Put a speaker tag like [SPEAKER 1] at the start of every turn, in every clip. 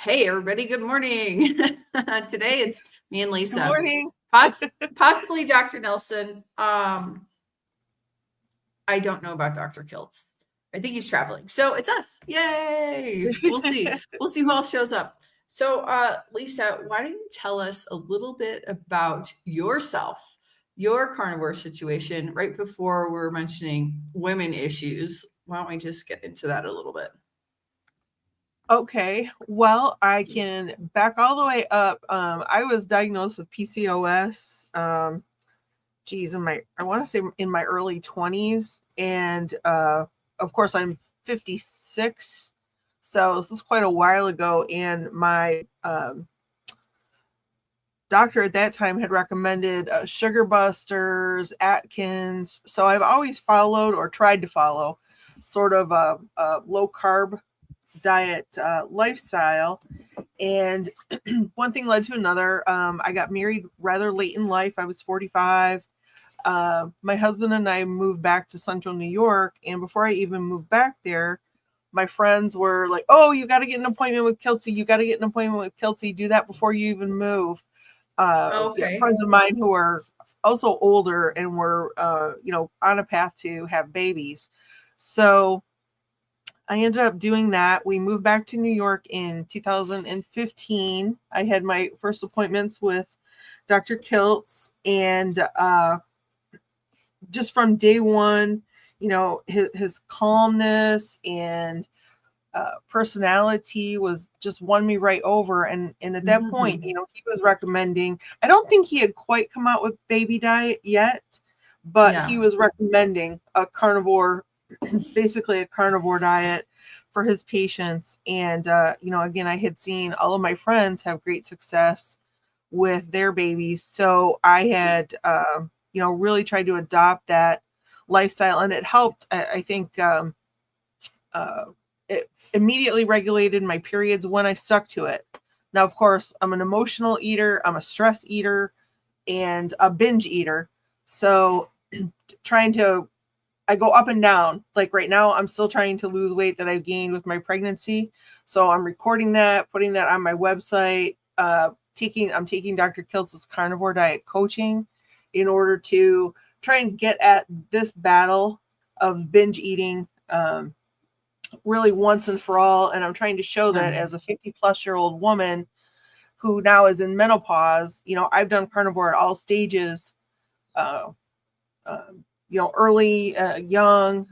[SPEAKER 1] Hey, everybody. Good morning. Today it's me and
[SPEAKER 2] Good
[SPEAKER 1] Lisa.
[SPEAKER 2] morning.
[SPEAKER 1] Possibly Dr. Nelson. I don't know about Dr. Kiltz. I think he's traveling. So it's us. Yay. We'll see. We'll see who else shows up. So, Lisa, why don't you tell us a little bit about yourself, your carnivore situation, right before we're mentioning women issues? Why don't we just get into that a little bit?
[SPEAKER 2] Okay, well, I can back all the way up. I was diagnosed with PCOS. I want to say in my early 20s, and of course, I'm 56, so this is quite a while ago. And my doctor at that time had recommended Sugar Busters, Atkins. So I've always followed or tried to follow sort of a low carb diet lifestyle, and one thing led to another. I got married rather late in life. I was 45. My husband and I moved back to central New York, and before I even moved back there, my friends were like, "Oh, you got to get an appointment with Kiltsy. You got to get an appointment with Kiltsy. Do that before you even move."
[SPEAKER 1] Okay.
[SPEAKER 2] Friends of mine who are also older and were on a path to have babies. So I ended up doing that. We moved back to New York in 2015. I had my first appointments with Dr. Kiltz, and just from day one, his calmness and personality was just won me right over. And at that point,
[SPEAKER 1] Mhm.
[SPEAKER 2] he was recommending. I don't think he had quite come out with baby diet yet, but he
[SPEAKER 1] Yeah.
[SPEAKER 2] was recommending a carnivore, basically a carnivore diet for his patients. And again, I had seen all of my friends have great success with their babies, so I had really tried to adopt that lifestyle, and it helped. I think it immediately regulated my periods when I stuck to it. Now, of course, I'm an emotional eater, I'm a stress eater, and a binge eater. So I go up and down. Like right now, I'm still trying to lose weight that I've gained with my pregnancy. So I'm recording that, putting that on my website. I'm taking Dr. Kiltz's carnivore diet coaching in order to try and get at this battle of binge eating, really once and for all. And I'm trying to show
[SPEAKER 1] Yeah.
[SPEAKER 2] that as a 50-plus-year-old woman who now is in menopause, I've done carnivore at all stages. Uh, Early, young,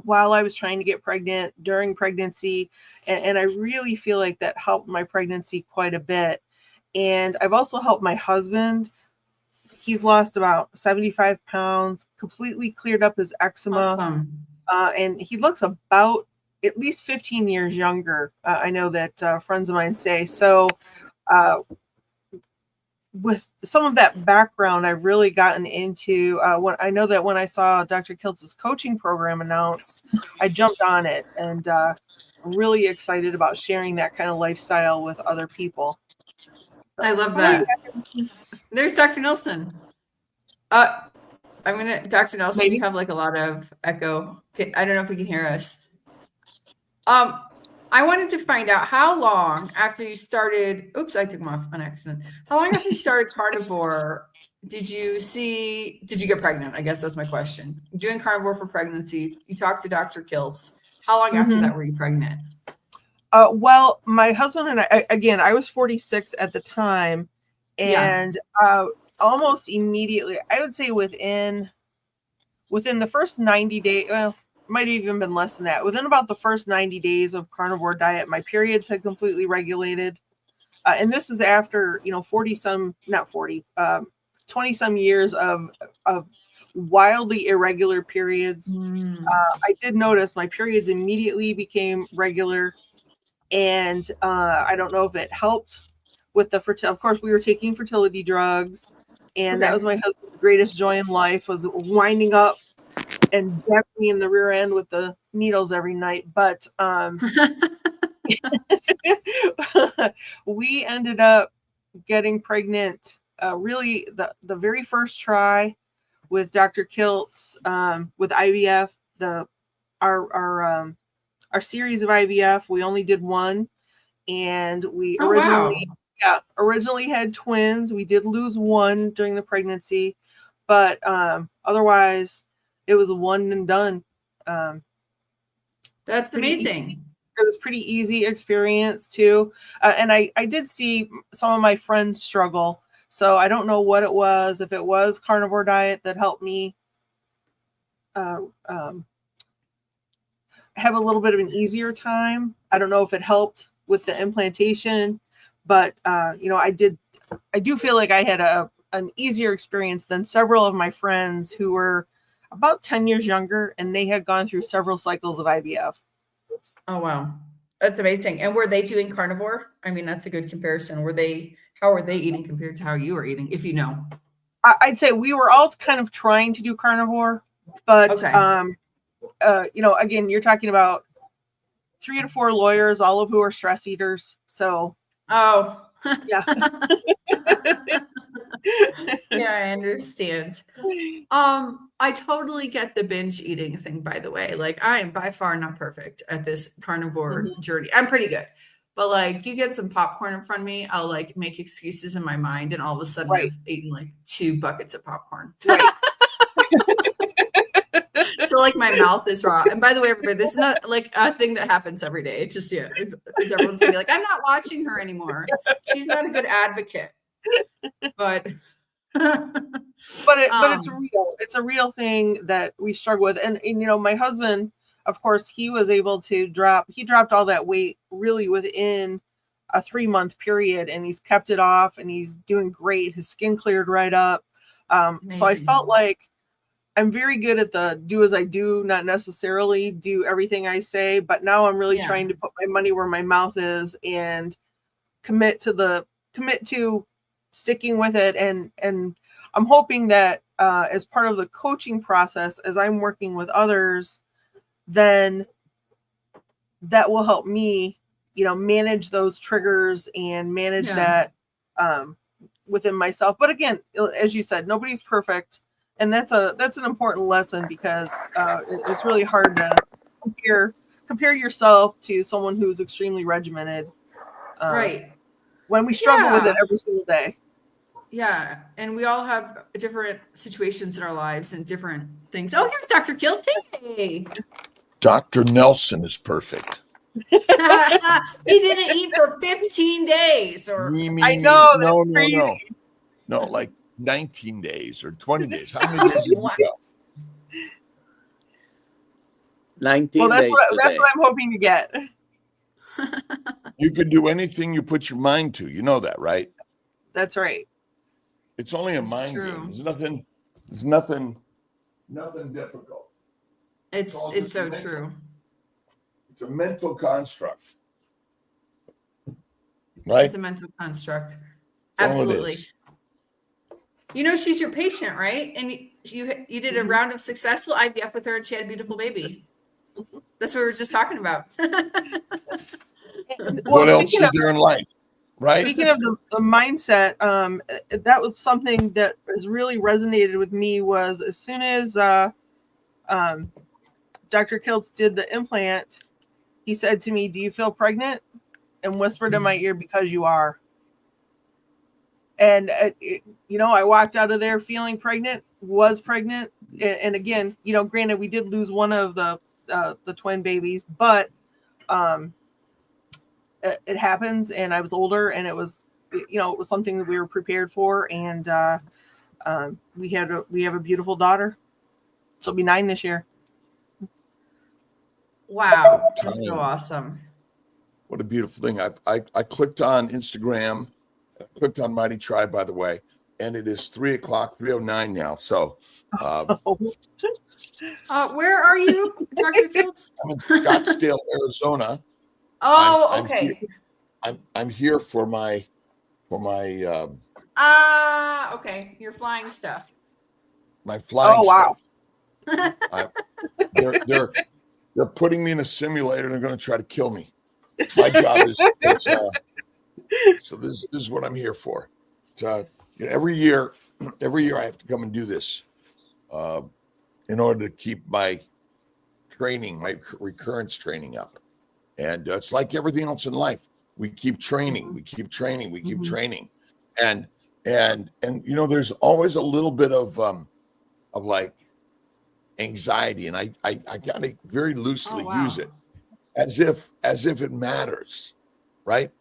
[SPEAKER 2] while I was trying to get pregnant, during pregnancy, and I really feel like that helped my pregnancy quite a bit. And I've also helped my husband. He's lost about 75 pounds, completely cleared up his eczema,
[SPEAKER 1] Awesome.
[SPEAKER 2] and he looks about at least 15 years younger. I know that friends of mine say. So uh, with some of that background, I've really gotten into when I know that when I saw Dr. Kiltz's coaching program announced, I jumped on it, and I'm really excited about sharing that kind of lifestyle with other people.
[SPEAKER 1] I
[SPEAKER 2] So,
[SPEAKER 1] love
[SPEAKER 2] how about you?
[SPEAKER 1] that. There's Dr. Nelson. Dr. Nelson, you
[SPEAKER 2] Maybe.
[SPEAKER 1] have like a lot of echo. I don't know if you can hear us. Um, I wanted to find out how long after you started, oops, I took them off on accident. How long after you started carnivore did you get pregnant? I guess that's my question. Doing carnivore for pregnancy, you talked to Dr. Kiltz. How long after
[SPEAKER 2] Mm-hmm.
[SPEAKER 1] that were you pregnant?
[SPEAKER 2] Well, my husband and again, I was 46 at the time,
[SPEAKER 1] Yeah.
[SPEAKER 2] and almost immediately, I would say within the first 90 days, well, might have even been less than that. Within about the first 90 days of carnivore diet, my periods had completely regulated. And this is after, 40 some, not 40, 20 some years of wildly irregular periods.
[SPEAKER 1] Mm.
[SPEAKER 2] I did notice my periods immediately became regular. And I don't know if it helped with the fertility. Of course, we were taking fertility drugs. And that
[SPEAKER 1] Okay.
[SPEAKER 2] was my husband's greatest joy in life, was winding up and jabbed me in the rear end with the needles every night. But we ended up getting pregnant really the very first try with Dr. Kiltz, with IVF. Our series of IVF, we only did one, and we
[SPEAKER 1] Oh, wow.
[SPEAKER 2] originally had twins. We did lose one during the pregnancy, but otherwise it was a one and done.
[SPEAKER 1] That's
[SPEAKER 2] Pretty easy.
[SPEAKER 1] amazing.
[SPEAKER 2] It was pretty easy experience too. And I did see some of my friends struggle. So I don't know what it was, if it was carnivore diet that helped me have a little bit of an easier time. I don't know if it helped with the implantation, but I do feel like I had an easier experience than several of my friends who were about 10 years younger, and they had gone through several cycles of IVF.
[SPEAKER 1] Oh, wow. That's amazing. And were they doing carnivore? I mean, that's a good comparison. How were they eating compared to how you were eating, if you know?
[SPEAKER 2] I'd say we were all kind of trying to do carnivore, but
[SPEAKER 1] Okay.
[SPEAKER 2] Again, you're talking about 3 to 4 lawyers, all of who are stress eaters. So,
[SPEAKER 1] Oh,
[SPEAKER 2] yeah.
[SPEAKER 1] Yeah, I understand. I totally get the binge eating thing, by the way. Like, I am by far not perfect at this carnivore journey. I'm pretty good. But like, you get some popcorn in front of me, I'll like make excuses in my mind, and all of a sudden
[SPEAKER 2] Right.
[SPEAKER 1] I've eaten like 2 buckets of popcorn.
[SPEAKER 2] Right.
[SPEAKER 1] So like my mouth is raw. And by the way, everybody, this is not like a thing that happens every day. It's just, because everyone's gonna be like, I'm not watching her anymore. She's not a good advocate. But
[SPEAKER 2] it's a real thing that we struggle with. And my husband, of course, he was able to dropped all that weight really within a 3-month period, and he's kept it off, and he's doing great. His skin cleared right up. So I felt like I'm very good at the do as I do, not necessarily do everything I say, but now I'm really trying to put my money where my mouth is and commit to sticking with it. And I'm hoping that as part of the coaching process, as I'm working with others, then that will help me, manage those triggers and manage that within myself. But again, as you said, nobody's perfect. And that's an important lesson, because it's really hard to compare yourself to someone who's extremely regimented.
[SPEAKER 1] right.
[SPEAKER 2] When we struggle with it every single day.
[SPEAKER 1] Yeah. And we all have different situations in our lives and different things. Oh, here's Dr. Kilts. Hey.
[SPEAKER 3] Dr. Nelson is perfect.
[SPEAKER 1] He didn't eat for 15 days.
[SPEAKER 2] I know.
[SPEAKER 3] No, like 19 days or 20 days. How many days did you go?
[SPEAKER 4] 19
[SPEAKER 2] well, that's
[SPEAKER 4] days.
[SPEAKER 2] That's what I'm hoping to get.
[SPEAKER 3] You can do anything you put your mind to. You know that, right?
[SPEAKER 2] That's right.
[SPEAKER 3] It's only a mind game. There's nothing difficult.
[SPEAKER 1] It's so true.
[SPEAKER 3] It's a mental construct. Right?
[SPEAKER 1] It's a mental construct. Absolutely. She's your patient, right? And you did a round of successful IVF with her, and she had a beautiful baby. That's what we were just talking about.
[SPEAKER 3] What else is there in life? Right.
[SPEAKER 2] Speaking of the mindset, that was something that has really resonated with me. Was as soon as Dr. Kiltz did the implant, he said to me, "Do you feel pregnant?" and whispered in my ear, "Because you are." And I walked out of there feeling pregnant, was pregnant, and again, granted, we did lose one of the twin babies, but it happens, and I was older, and it was something that we were prepared for, and we have a beautiful daughter. She'll be 9 this year.
[SPEAKER 1] Wow, that's so awesome!
[SPEAKER 3] What a beautiful thing! I clicked on Instagram, clicked on Mighty Tribe, by the way, and it is 3:09 now. So,
[SPEAKER 1] where are you, Dr. Kiltz?
[SPEAKER 3] I'm in Scottsdale, Arizona.
[SPEAKER 1] Oh, okay.
[SPEAKER 3] I'm here for my
[SPEAKER 1] okay, your flying stuff.
[SPEAKER 3] My flying
[SPEAKER 2] stuff.
[SPEAKER 3] Wow. They're putting me in a simulator, and they're going to try to kill me. My job is so this is what I'm here for. Every year I have to come and do this in order to keep my training, my recurrence training up. And it's like everything else in life. We keep training, we keep training, we keep
[SPEAKER 2] Mhm.
[SPEAKER 3] training. And there's always a little bit of like anxiety, and I gotta very loosely use it as if it matters, right?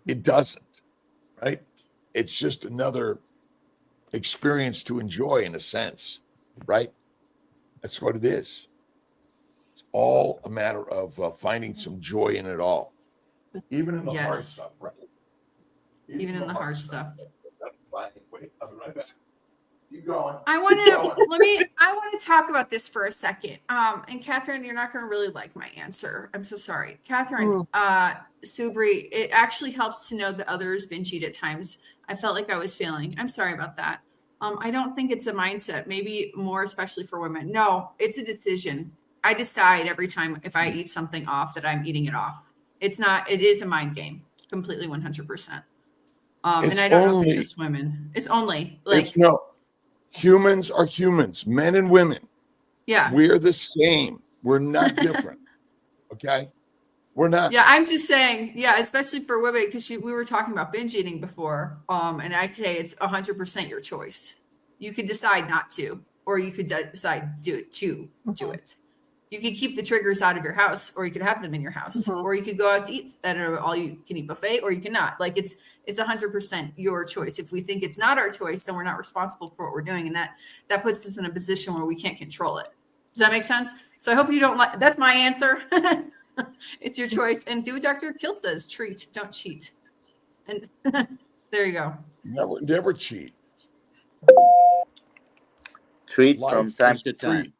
[SPEAKER 3] It doesn't, right? It's just another experience to enjoy in a sense, right? That's what it is. It's all a matter of finding some joy in it all, even in the hard
[SPEAKER 1] Yes.
[SPEAKER 3] stuff, right?
[SPEAKER 1] Even in the hard stuff.
[SPEAKER 3] Wait, I'll be right back. Keep going.
[SPEAKER 1] I want to talk about this for a second. And Catherine, you're not going to really like my answer. I'm so sorry. Catherine, Subri, it actually helps to know that others binge eat at times. I felt like I was failing. I'm sorry about that. I don't think it's a mindset, maybe more especially for women. No, it's a decision. I decide every time if I eat something off that I'm eating it off. It is a mind game, completely 100%. And I don't know if it's just women. It's only like
[SPEAKER 3] humans are humans, men and women.
[SPEAKER 1] Yeah.
[SPEAKER 3] We're the same. We're not different. Okay. We're not.
[SPEAKER 1] Yeah, I'm just saying, especially for women, because we were talking about binge eating before. And I'd say it's 100% your choice. You could decide not to, or you could decide to do it. You could keep the triggers out of your house, or you could have them in your house, or you could go out to eat at an all you can eat buffet, or you cannot. Like it's 100% your choice. If we think it's not our choice, then we're not responsible for what we're doing, and that puts us in a position where we can't control it. Does that make sense? So I hope you don't like. That's my answer. It's your choice, and do what Dr. Kilt says: treat, don't cheat. And there you go.
[SPEAKER 3] Never cheat.
[SPEAKER 4] Treat from time to time.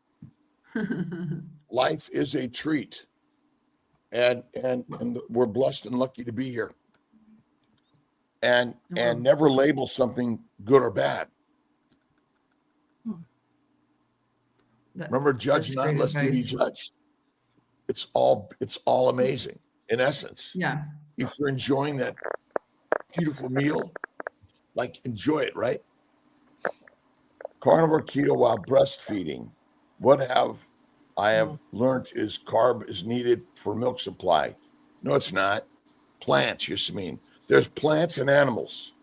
[SPEAKER 3] Life is a treat, and we're blessed and lucky to be here. And never label something good or bad. Remember, judge not lest you be judged. It's all amazing in essence.
[SPEAKER 1] Yeah.
[SPEAKER 3] If you're enjoying that beautiful meal, like enjoy it, right? Carnivore keto while breastfeeding. What I have learned is carb is needed for milk supply. No, it's not. Plants, Yasmin. There's plants and animals.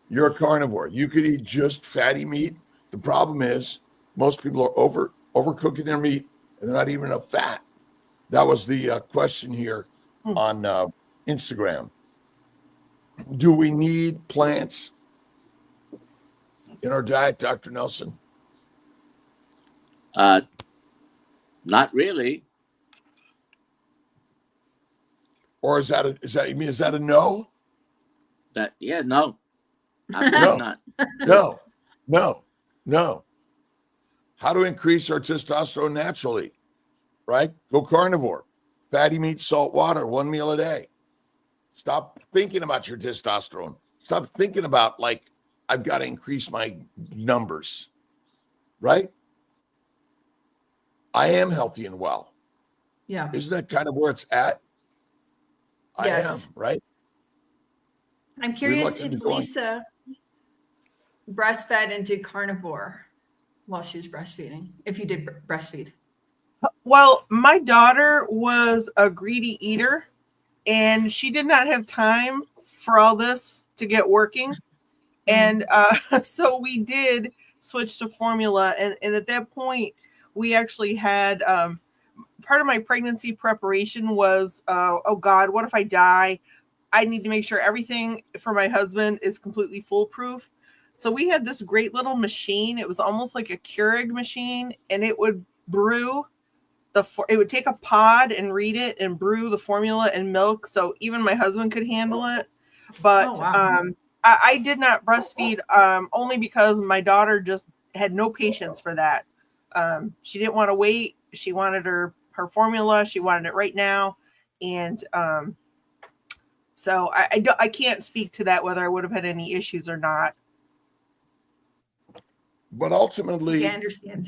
[SPEAKER 3] You're a carnivore. You could eat just fatty meat. The problem is most people are overcooking their meat and they're not even enough fat. That was the question here on Instagram. Do we need plants in our diet, Dr. Nelson?
[SPEAKER 4] Not really.
[SPEAKER 3] Or is that a no?
[SPEAKER 4] No. Absolutely not.
[SPEAKER 3] No. How to increase our testosterone naturally, right? Go carnivore. Fatty meat, salt water, 1 meal a day. Stop thinking about your testosterone. Stop thinking about like, I've got to increase my numbers, right? I am healthy and well.
[SPEAKER 1] Yeah.
[SPEAKER 3] Isn't that kind of where it's at?
[SPEAKER 1] Yes.
[SPEAKER 3] I am, right?
[SPEAKER 1] I'm curious if Lisa breastfed and did carnivore while she was breastfeeding, if you did breastfeed.
[SPEAKER 2] Well, my daughter was a greedy eater, and she did not have time for all this to get working. And so we did switch to formula. And at that point, we actually had part of my pregnancy preparation was, oh God, what if I die? I need to make sure everything for my husband is completely foolproof. So we had this great little machine. It was almost like a Keurig machine, and it would brew it would take a pod and read it and brew the formula and milk. So even my husband could handle it. But I did not breastfeed only because my daughter just had no patience for that. She didn't want to wait. She wanted her formula. She wanted it right now. And so I can't speak to that, whether I would have had any issues or not.
[SPEAKER 3] But ultimately,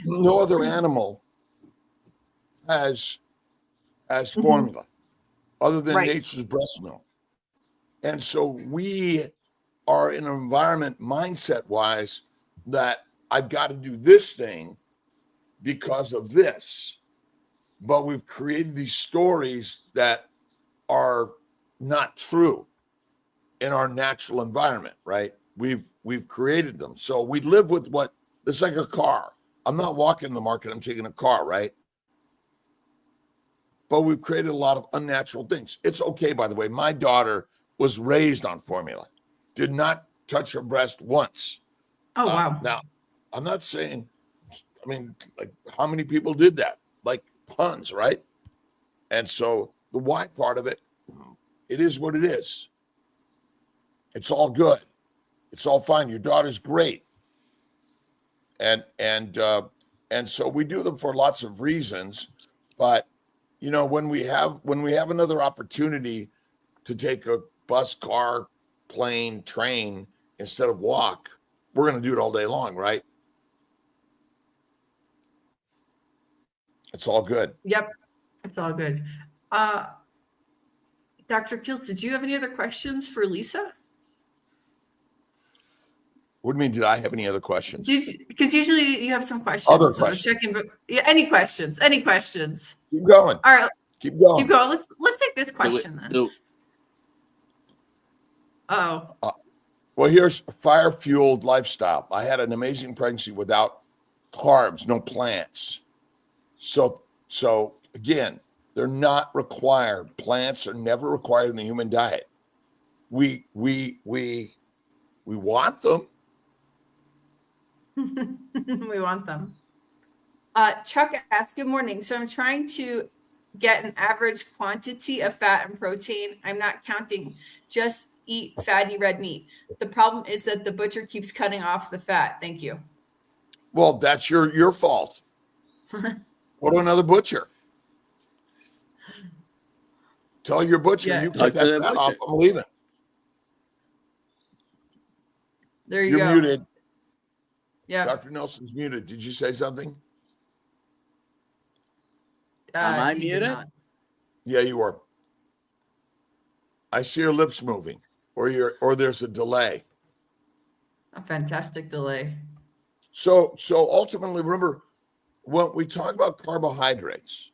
[SPEAKER 3] no other animal has formula other than nature's breast milk. And so we are in an environment mindset wise that I've got to do this thing because of this. But we've created these stories that are not true in our natural environment, right? We've created them. So we live with what it's like a car. I'm not walking the market, I'm taking a car, right? But we've created a lot of unnatural things. It's okay, by the way. My daughter was raised on formula, did not touch her breast once.
[SPEAKER 1] Oh, wow.
[SPEAKER 3] Now, I'm not saying, I mean, like, how many people did that? Like tons, right? And so the why part of it, it is what it is. It's all good. It's all fine. Your daughter's great. And so we do them for lots of reasons, but you know, when we have another opportunity to take a bus, car, plane, train instead of walk, we're going to do it all day long, right? It's all good.
[SPEAKER 1] Yep. It's all good. Dr. Kills, did you have any other questions for Lisa?
[SPEAKER 3] What do you mean? Did I have any other questions?
[SPEAKER 1] Because usually you have some questions.
[SPEAKER 3] Other
[SPEAKER 1] so I was
[SPEAKER 3] questions.
[SPEAKER 1] checking, but yeah, any questions? Any questions?
[SPEAKER 3] Keep going.
[SPEAKER 1] All right,
[SPEAKER 3] Keep going.
[SPEAKER 1] keep going. Let's take this question then. Oh,
[SPEAKER 3] Well, here's fire-fueled lifestyle. I had an amazing pregnancy without carbs, no plants. So again, they're not required. Plants are never required in the human diet. We want them.
[SPEAKER 1] we want them. Chuck asks, good morning. So I'm trying to get an average quantity of fat and protein. I'm not counting, just eat fatty red meat. The problem is that the butcher keeps cutting off the fat. Thank you.
[SPEAKER 3] Well, that's your fault. Go to another butcher. Tell your butcher you cut that fat off. I'm leaving.
[SPEAKER 1] There you go.
[SPEAKER 3] You're muted.
[SPEAKER 1] Yeah.
[SPEAKER 3] Dr. Nelson's muted. Did you say something?
[SPEAKER 4] Am I muted?
[SPEAKER 3] Yeah, you were. I see your lips moving, or there's a delay.
[SPEAKER 1] A fantastic delay.
[SPEAKER 3] So ultimately, remember, when we talk about carbohydrates,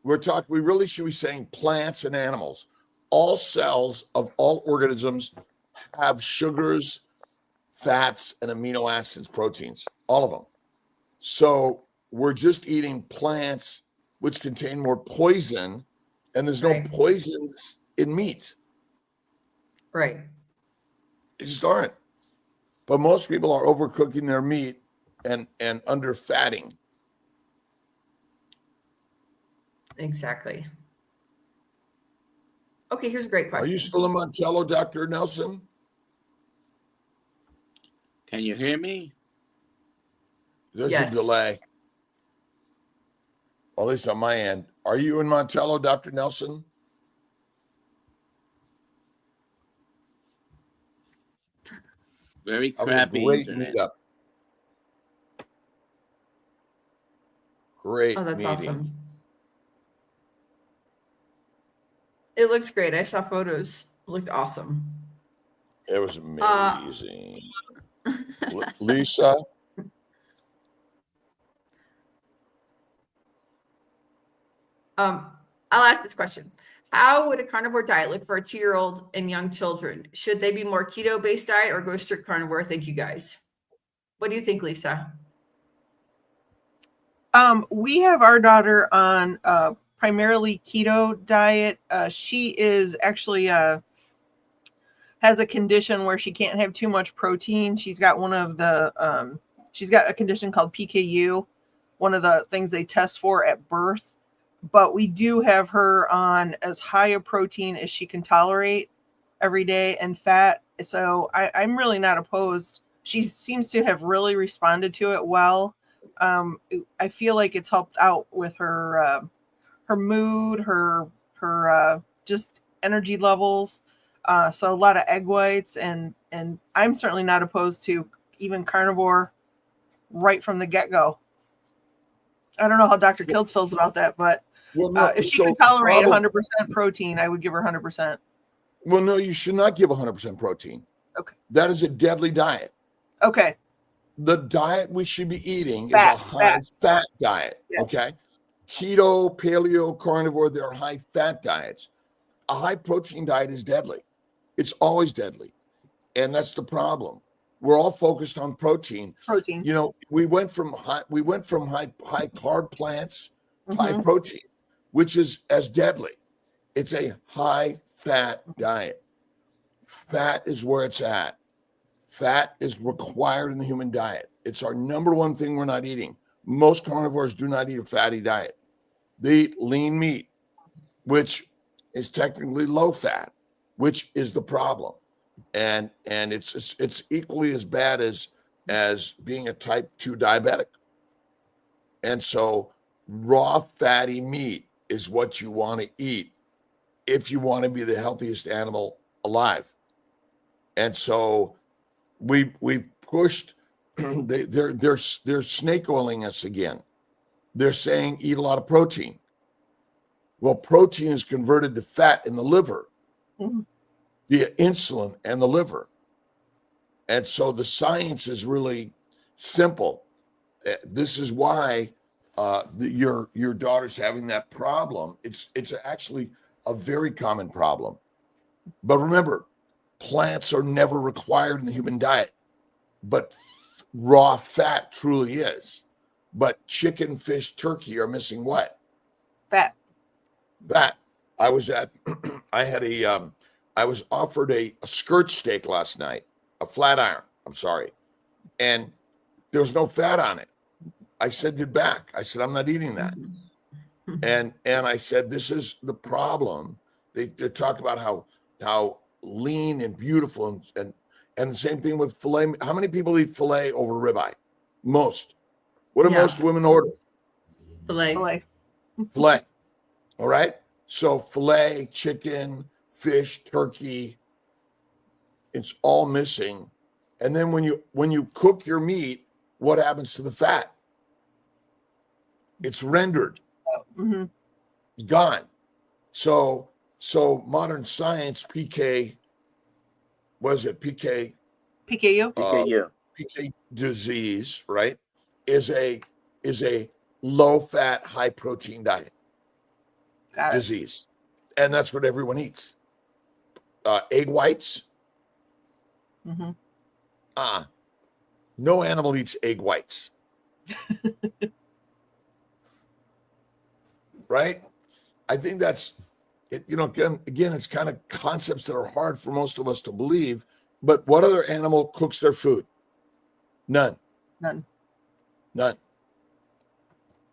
[SPEAKER 3] we really should be saying plants and animals. All cells of all organisms have sugars, fats, and amino acids, proteins, all of them. So we're just eating plants which contain more poison, and there's no poisons in meat.
[SPEAKER 1] Right.
[SPEAKER 3] They just aren't. But most people are overcooking their meat and underfatting.
[SPEAKER 1] Exactly. Okay, here's a great question.
[SPEAKER 3] Are you still in Montello, Dr. Nelson?
[SPEAKER 4] Can you hear me?
[SPEAKER 3] There's a delay. Or at least on my end. Are you in Montello, Dr. Nelson?
[SPEAKER 4] Very crappy
[SPEAKER 3] Great
[SPEAKER 4] internet.
[SPEAKER 3] meetup. Great
[SPEAKER 1] Oh, that's
[SPEAKER 3] meeting.
[SPEAKER 1] awesome. It looks great. I saw photos. It looked awesome.
[SPEAKER 3] It was amazing. Lisa?
[SPEAKER 1] I'll ask this question. How would a carnivore diet look for a 2-year-old and young children? Should they be more keto-based diet or go strict carnivore? Thank you, guys. What do you think, Lisa?
[SPEAKER 2] We have our daughter on primarily keto diet. She is actually has a condition where she can't have too much protein. She's got she's got a condition called PKU, one of the things they test for at birth. But we do have her on as high a protein as she can tolerate every day and fat. So I'm really not opposed. She seems to have really responded to it well. I feel like it's helped out with her mood, her just energy levels. So a lot of egg whites, and I'm certainly not opposed to even carnivore right from the get-go. I don't know how Dr. Kiltz feels about that, but if she can tolerate 100% protein, I would give her 100%.
[SPEAKER 3] Well, no, you should not give 100% protein.
[SPEAKER 2] Okay.
[SPEAKER 3] That is a deadly diet.
[SPEAKER 2] Okay.
[SPEAKER 3] The diet we should be eating is a high-fat diet, yes. Okay? Keto, paleo, carnivore, they're high-fat diets. a high protein diet is deadly. It's always deadly. And that's the problem. We're all focused on protein.
[SPEAKER 2] Protein.
[SPEAKER 3] You know, we went from high carb plants to high
[SPEAKER 2] Mhm.
[SPEAKER 3] protein, which is as deadly. It's a high fat diet. Fat is where it's at. Fat is required in the human diet. It's our number one thing we're not eating. Most carnivores do not eat a fatty diet. They eat lean meat, which is technically low fat, which is the problem. And it's equally as bad as being a type 2 diabetic. And so raw fatty meat is what you want to eat if you want to be the healthiest animal alive. And so we pushed they're snake oiling us again. They're saying eat a lot of protein. Well, protein is converted to fat in the liver
[SPEAKER 2] Mhm.
[SPEAKER 3] via insulin and the liver. And so the science is really simple. This is why your daughter's having that problem. It's actually a very common problem. But remember, plants are never required in the human diet, but raw fat truly is. But chicken, fish, turkey are missing what?
[SPEAKER 2] Fat.
[SPEAKER 3] Fat. I was offered a skirt steak last night, a flat iron. I'm sorry. And there was no fat on it. I sent it back. I said, I'm not eating that. And I said, this is the problem. They talk about how lean and beautiful and the same thing with filet. How many people eat filet over ribeye? Most. What do
[SPEAKER 1] Yeah.
[SPEAKER 3] most women order?
[SPEAKER 1] Filet.
[SPEAKER 2] Filet.
[SPEAKER 3] Filet. All right. So filet, chicken, fish, turkey, it's all missing. And then when you cook your meat, what happens to the fat? It's rendered.
[SPEAKER 2] Mm-hmm.
[SPEAKER 3] Gone. So modern science, PK, was it PK?
[SPEAKER 2] PKU.
[SPEAKER 4] PKU.
[SPEAKER 3] PK disease, right? Is a low fat, high protein diet
[SPEAKER 2] Got it.
[SPEAKER 3] disease, and that's what everyone eats. Egg whites.
[SPEAKER 2] Mm-hmm.
[SPEAKER 3] No animal eats egg whites. Right? I think that's it. You know, again, it's kind of concepts that are hard for most of us to believe. But what other animal cooks their food? None.
[SPEAKER 2] None.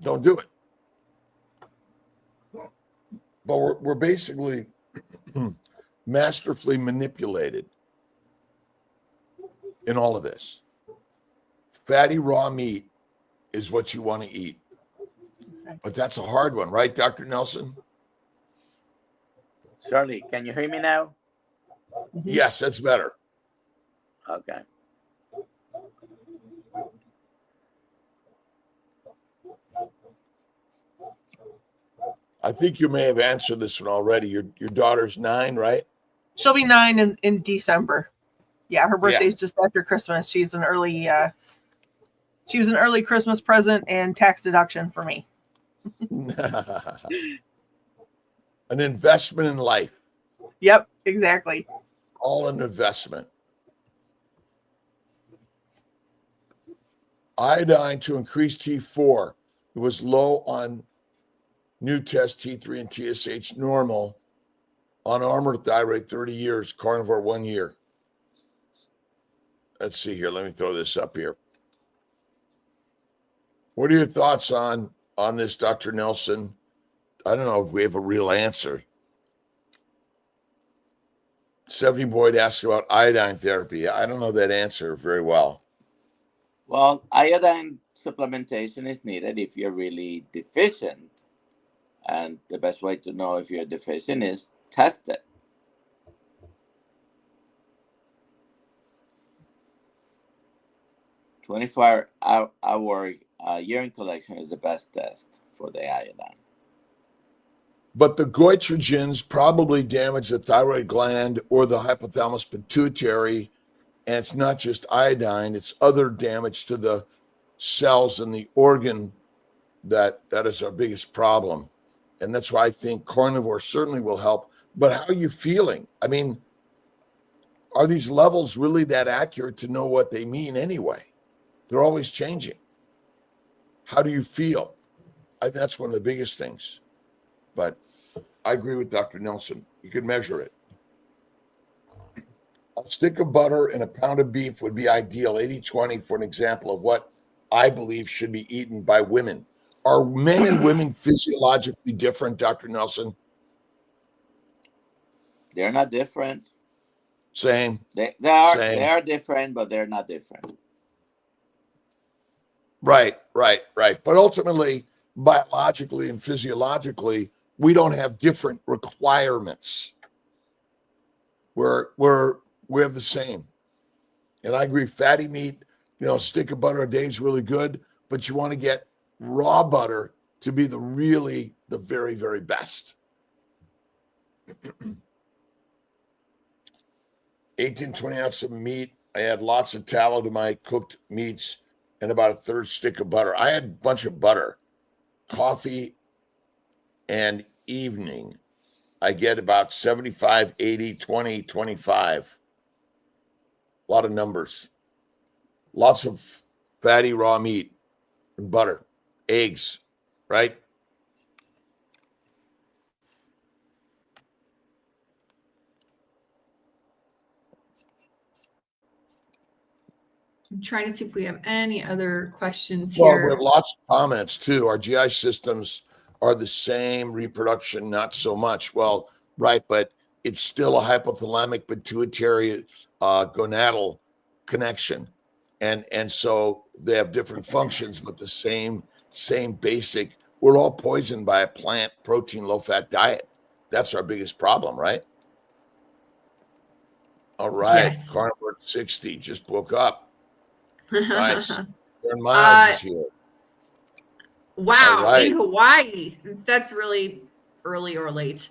[SPEAKER 3] Don't do it. But we're basically masterfully manipulated in all of this. Fatty raw meat is what you want to eat.
[SPEAKER 2] Okay.
[SPEAKER 3] But that's a hard one, right, Dr. Nelson?
[SPEAKER 4] Shirley, can you hear me now?
[SPEAKER 2] Mhm.
[SPEAKER 3] Yes, that's better.
[SPEAKER 4] Okay.
[SPEAKER 3] I think you may have answered this one already. Your daughter's 9, right?
[SPEAKER 2] She'll be 9 in December. Yeah, her birthday's just after Christmas. She was an early Christmas present and tax deduction for me.
[SPEAKER 3] An investment in life.
[SPEAKER 2] Yep, exactly.
[SPEAKER 3] All an investment. Iodine to increase T4. It was low on new test T3 and TSH normal on armored thyroid 30 years, carnivore 1 year. Let's see here. Let me throw this up here. What are your thoughts on this, Dr. Nelson? I don't know if we have a real answer. 70 Boyd asked about iodine therapy. I don't know that answer very well.
[SPEAKER 4] Well, iodine supplementation is needed if you're really deficient. And the best way to know if you're deficient is test it. Hour urine collection is the best test for the iodine.
[SPEAKER 3] But the goitrogens probably damage the thyroid gland or the hypothalamus pituitary. And it's not just iodine, it's other damage to the cells in the organ that is our biggest problem. And that's why I think carnivore certainly will help. but how are you feeling? I mean, are these levels really that accurate to know what they mean anyway? They're always changing. How do you feel? I think that's one of the biggest things. But I agree with Dr. Nelson. You can measure it. A stick of butter and a pound of beef would be ideal, 80-20, for an example of what I believe should be eaten by women. Are men and women physiologically different, Dr. Nelson?
[SPEAKER 4] They're not different.
[SPEAKER 3] Same.
[SPEAKER 4] They
[SPEAKER 3] Same.
[SPEAKER 4] are different, but they're not different.
[SPEAKER 3] Right. But ultimately, biologically and physiologically, we don't have different requirements. We have the same. And I agree, fatty meat, a stick of butter a day is really good, but you want to get raw butter to be the very, very best. 18-20 ounces of meat. I add lots of tallow to my cooked meats and about a third stick of butter. I had a bunch of butter. Coffee and evening, I get about 75, 80, 20, 25. A lot of numbers. Lots of fatty raw meat and butter, eggs, right?
[SPEAKER 1] I'm trying to see if we have any other questions
[SPEAKER 3] Well,
[SPEAKER 1] here.
[SPEAKER 3] we have lots of comments too. Our GI systems are the same, reproduction, not so much. Well, right, but it's still a hypothalamic pituitary gonadal connection. And so they have different functions, but the same basic. We're all poisoned by a plant protein low-fat diet. That's our biggest problem, right? All right.
[SPEAKER 1] Yes.
[SPEAKER 3] Carnivore 60 just woke up. Nice. Aaron Miles is here.
[SPEAKER 1] Wow,
[SPEAKER 3] right.
[SPEAKER 1] in Hawaii. That's really early or late.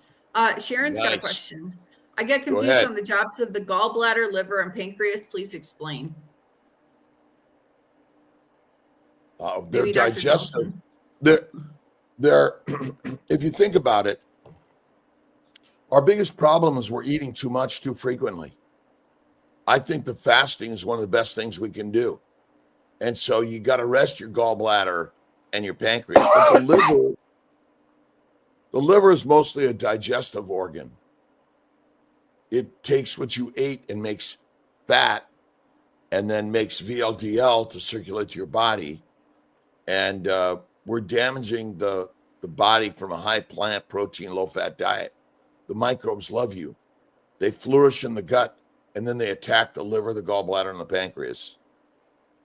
[SPEAKER 1] Sharon's got a
[SPEAKER 3] Nice.
[SPEAKER 1] question. I get
[SPEAKER 3] Go
[SPEAKER 1] confused
[SPEAKER 3] ahead.
[SPEAKER 1] on the jobs of the gallbladder, liver, and pancreas. Please explain.
[SPEAKER 3] They're
[SPEAKER 1] Maybe Dr.
[SPEAKER 3] digestive.
[SPEAKER 1] Nelson.
[SPEAKER 3] They're if you think about it, our biggest problem is we're eating too much too frequently. I think the fasting is one of the best things we can do. And so you got to rest your gallbladder and your pancreas. But the liver is mostly a digestive organ. It takes what you ate and makes fat and then makes VLDL to circulate to your body. And we're damaging the body from a high plant protein, low-fat diet. The microbes love you. They flourish in the gut, and then they attack the liver, the gallbladder, and the pancreas.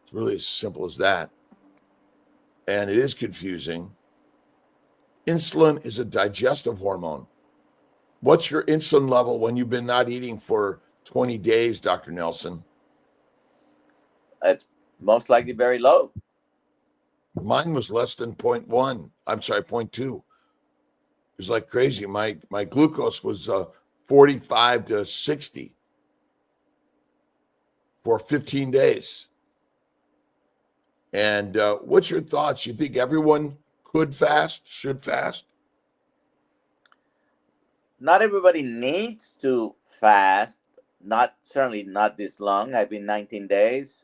[SPEAKER 3] It's really as simple as that. And it is confusing. Insulin is a digestive hormone. What's your insulin level when you've been not eating for 20 days, Dr. Nelson?
[SPEAKER 4] It's most likely very low.
[SPEAKER 3] Mine was less than 0.1. I'm sorry, 0.2. It was like crazy. My glucose was 45 to 60 for 15 days. And what's your thoughts? You think everyone could fast, should fast?
[SPEAKER 4] Not everybody needs to fast. Certainly not this long. I've been 19 days,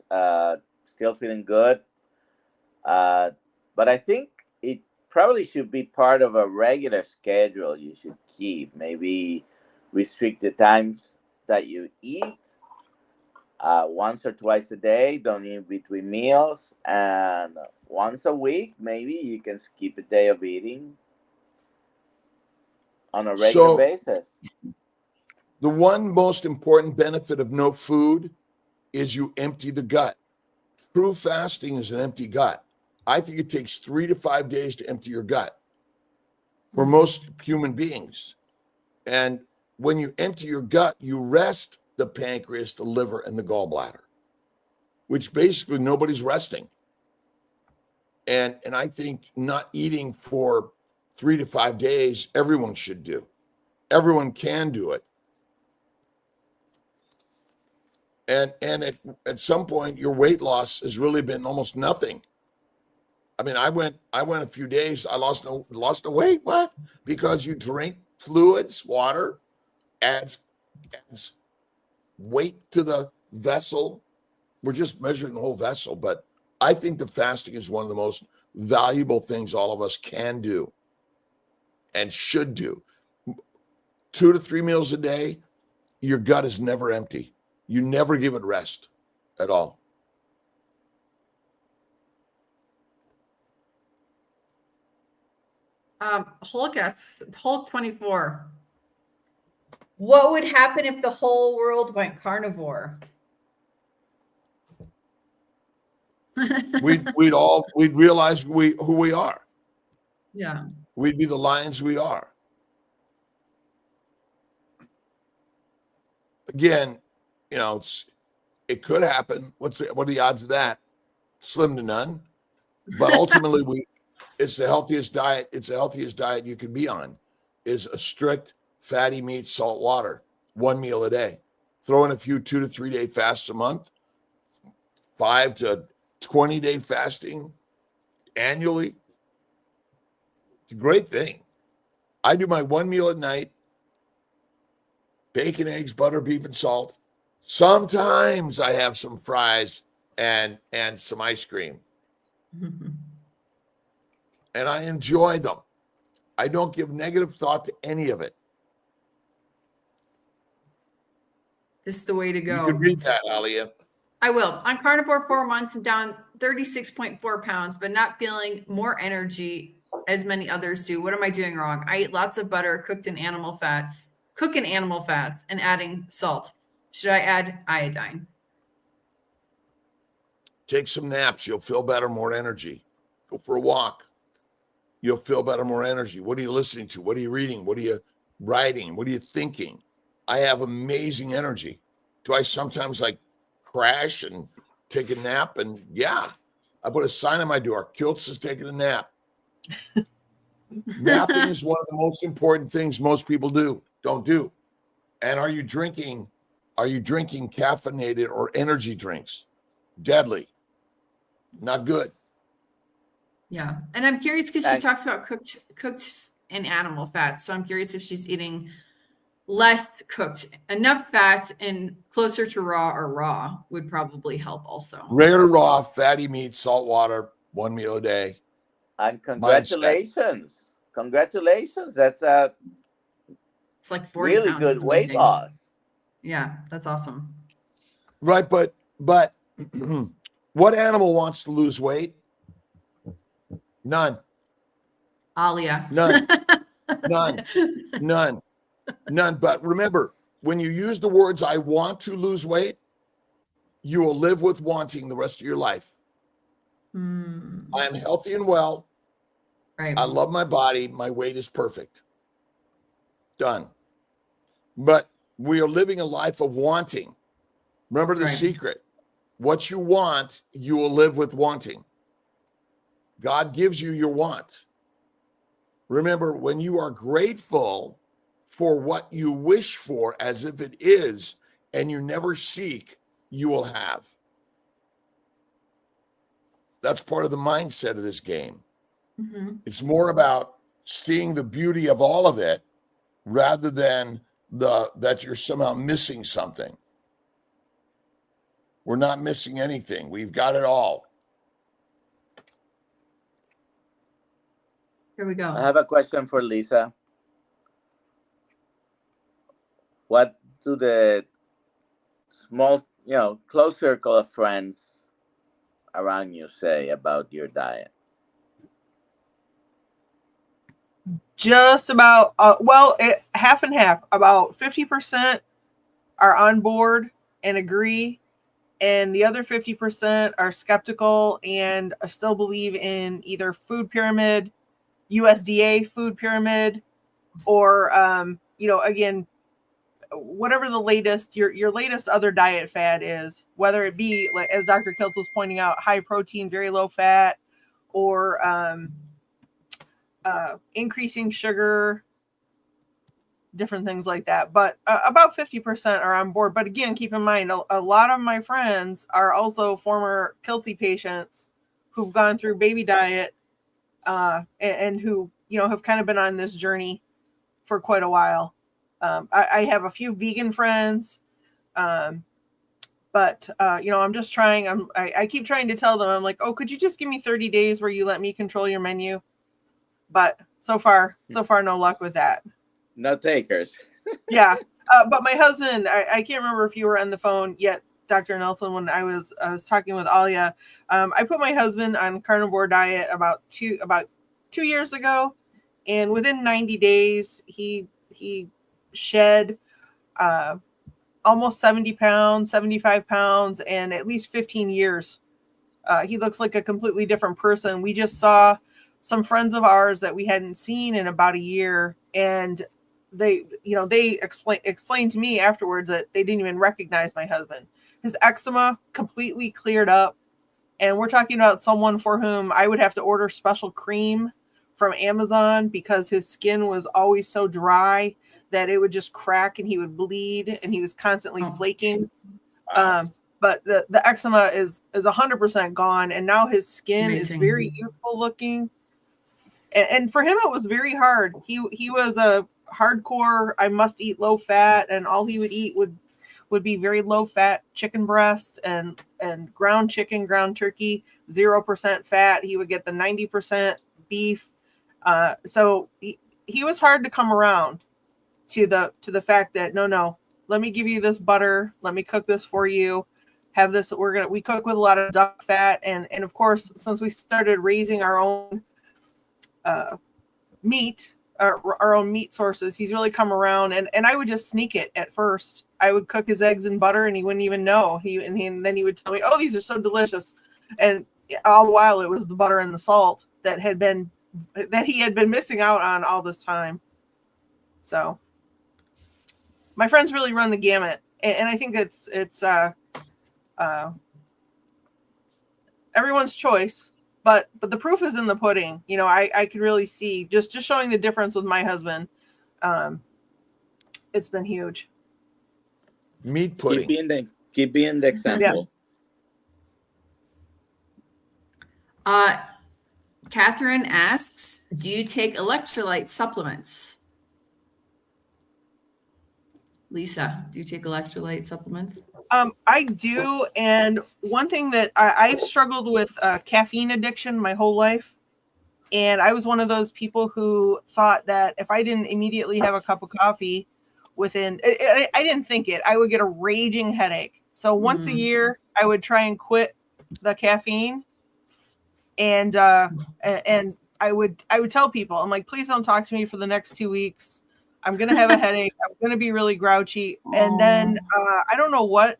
[SPEAKER 4] still feeling good. But I think it probably should be part of a regular schedule you should keep. Maybe restrict the times that you eat. Once or twice a day, don't eat between meals, and once a week, maybe you can skip a day of eating on a regular basis.
[SPEAKER 3] The one most important benefit of no food is you empty the gut. True fasting is an empty gut. I think it takes 3 to 5 days to empty your gut for most human beings. And when you empty your gut, you rest the pancreas, the liver, and the gallbladder, which basically nobody's resting. And I think not eating for 3 to 5 days, everyone should do. Everyone can do it. And at some point, your weight loss has really been almost nothing. I mean, I went a few days, I lost no weight. What? Because you drink fluids, water, adds weight to the vessel. We're just measuring the whole vessel, but I think the fasting is one of the most valuable things all of us can do and should do. 2 to 3 meals a day, your gut is never empty. You never give it rest at all.
[SPEAKER 1] Hulk 24. What would happen if the whole world went carnivore?
[SPEAKER 3] We'd realize who we are.
[SPEAKER 1] Yeah.
[SPEAKER 3] We'd be the lions we are. Again, it could happen. What are the odds of that? Slim to none. But ultimately, it's the healthiest diet. It's the healthiest diet you can be on. Is a strict fatty meat, salt water, 1 meal a day. Throw in a few 2 to 3 day fasts a month, 5 to 20 day fasting annually. It's a great thing. I do my 1 meal at night, bacon, eggs, butter, beef, and salt. Sometimes I have some fries and some ice cream. And I enjoy them. I don't give negative thought to any of it.
[SPEAKER 1] This is the way to go.
[SPEAKER 3] You can read that, Alia.
[SPEAKER 1] I will. I'm carnivore 4 months and down 36.4 pounds, but not feeling more energy as many others do. What am I doing wrong? I eat lots of butter, cooking animal fats, and adding salt. Should I add iodine?
[SPEAKER 3] Take some naps. You'll feel better, more energy. Go for a walk. You'll feel better, more energy. What are you listening to? What are you reading? What are you writing? What are you thinking? I have amazing energy. Do I sometimes crash and take a nap? And yeah, I put a sign on my door. Kiltz is taking a nap. Napping is one of the most important things most people don't do. And are you drinking caffeinated or energy drinks? Deadly. Not good.
[SPEAKER 1] Yeah. And I'm curious because she talks about cooked and animal fats. So I'm curious if she's eating less cooked, enough fat, and closer to raw would probably help also.
[SPEAKER 3] Rare to raw, fatty meat, salt water, 1 meal a day.
[SPEAKER 4] And congratulations. Congratulations. That's
[SPEAKER 1] it's like 40
[SPEAKER 4] really
[SPEAKER 1] pounds.
[SPEAKER 4] good weight loss.
[SPEAKER 1] Yeah, that's awesome.
[SPEAKER 3] Right, but what animal wants to lose weight? None.
[SPEAKER 1] Alia.
[SPEAKER 3] None. None. But remember, when you use the words "I want to lose weight," you will live with wanting the rest of your life. I am healthy and well.
[SPEAKER 1] Right.
[SPEAKER 3] I love my body. My weight is perfect. Done. But we are living a life of wanting. Remember the secret. What you want, you will live with wanting. God gives you your want. Remember, when you are grateful for what you wish for as if it is, and you never seek, you will have. That's part of the mindset of this game.
[SPEAKER 1] Mm-hmm.
[SPEAKER 3] It's more about seeing the beauty of all of it rather than that you're somehow missing something. We're not missing anything. We've got it all.
[SPEAKER 1] Here we go.
[SPEAKER 4] I have a question for Lisa. What do the small, close circle of friends around you say about your diet?
[SPEAKER 2] Just about, half and half. About 50% are on board and agree, and the other 50% are skeptical and still believe in either food pyramid, USDA food pyramid, or again, whatever the latest your latest other diet fad is, whether it be, like as Dr. Kiltz was pointing out, high protein, very low fat, or increasing sugar, different things like that. But about 50% are on board. But again, keep in mind, a lot of my friends are also former Kiltzy patients who've gone through baby diet and who have kind of been on this journey for quite a while. I have a few vegan friends. But I'm just trying. I keep trying to tell them, I'm like, oh, could you just give me 30 days where you let me control your menu? But so far, no luck with that.
[SPEAKER 4] No takers.
[SPEAKER 2] Yeah. But my husband, I can't remember if you were on the phone yet, Dr. Nelson, when I was talking with Alia. I put my husband on carnivore diet about 2 years ago, and within 90 days, he shed almost 70 pounds, 75 pounds, and at least 15 years. He looks like a completely different person. We just saw some friends of ours that we hadn't seen in about a year, and they explained to me afterwards that they didn't even recognize my husband. His eczema completely cleared up, and we're talking about someone for whom I would have to order special cream from Amazon because his skin was always so dry that it would just crack and he would bleed, and he was constantly flaking. But the eczema is 100% gone, and now his skin is very youthful looking. And for him, it was very hard. He was a hardcore, I must eat low fat, and all he would eat would be very low fat chicken breast and ground chicken, ground turkey, 0% fat. He would get the 90% beef. So he was hard to come around to the fact that no, let me give you this butter, let me cook this for you, have this. We cook with a lot of duck fat, and of course, since we started raising our own meat, our own meat sources, he's really come around. And I would just sneak it at first. I would cook his eggs in butter, and he wouldn't even know. Then he would tell me, "Oh, these are so delicious," and all the while it was the butter and the salt that he had been missing out on all this time. So my friends really run the gamut, and I think it's everyone's choice. But the proof is in the pudding. I could really see just showing the difference with my husband. It's been huge.
[SPEAKER 3] Meat pudding.
[SPEAKER 4] Keep being the example.
[SPEAKER 1] Yeah. Catherine asks, do you take electrolyte supplements? Lisa, do you take electrolyte supplements?
[SPEAKER 2] I do. And one thing that I've struggled with caffeine addiction my whole life. And I was one of those people who thought that if I didn't immediately have a cup of coffee I didn't think it, I would get a raging headache. So once a year, I would try and quit the caffeine. And I would tell people, I'm like, please don't talk to me for the next 2 weeks. I'm going to have a headache. I'm going to be really grouchy. And then I don't know what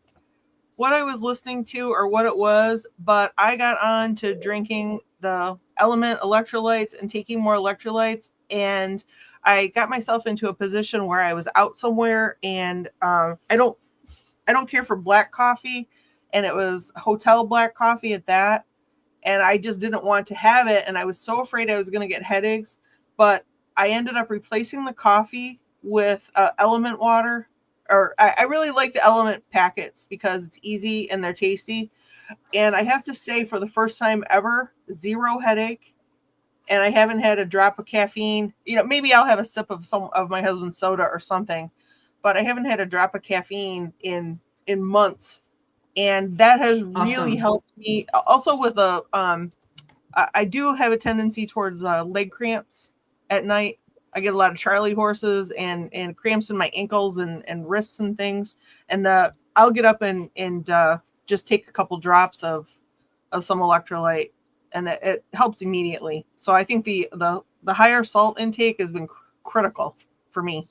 [SPEAKER 2] I was listening to or what it was, but I got on to drinking the Element electrolytes and taking more electrolytes. And I got myself into a position where I was out somewhere, and I don't care for black coffee, and it was hotel black coffee at that. And I just didn't want to have it. And I was so afraid I was going to get headaches, but I ended up replacing the coffee with Element water. Or I really like the Element packets because it's easy and they're tasty. And I have to say, for the first time ever, 0 headache. And I haven't had a drop of caffeine. Maybe I'll have a sip of some of my husband's soda or something, but I haven't had a drop of caffeine in months. And that has really helped me. Also with I do have a tendency towards leg cramps at night. I get a lot of Charlie horses and cramps in my ankles and wrists and things. And I'll get up and just take a couple drops of some electrolyte, and it helps immediately. So I think the higher salt intake has been critical for me.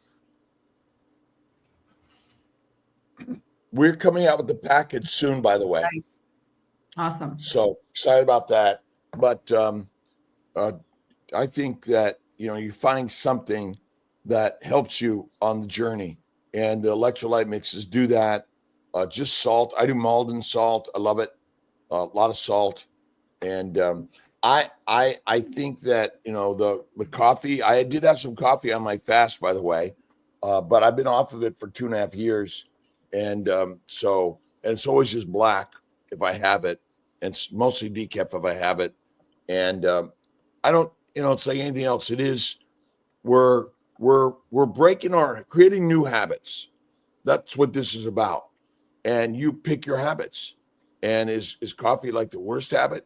[SPEAKER 3] We're coming out with the package soon, by the way.
[SPEAKER 2] Nice.
[SPEAKER 1] Awesome.
[SPEAKER 3] So excited about that. But I think that, you find something that helps you on the journey, and the electrolyte mixes do that. Just salt. I do Malden salt. I love it. A lot of salt. And I think that, the coffee, I did have some coffee on my fast, by the way, but I've been off of it for 2.5 years. And so it's always just black if I have it. And it's mostly decaf if I have it. And I don't, it's like anything else. It is, we're we're creating new habits. That's what this is about. And you pick your habits. And is coffee like the worst habit?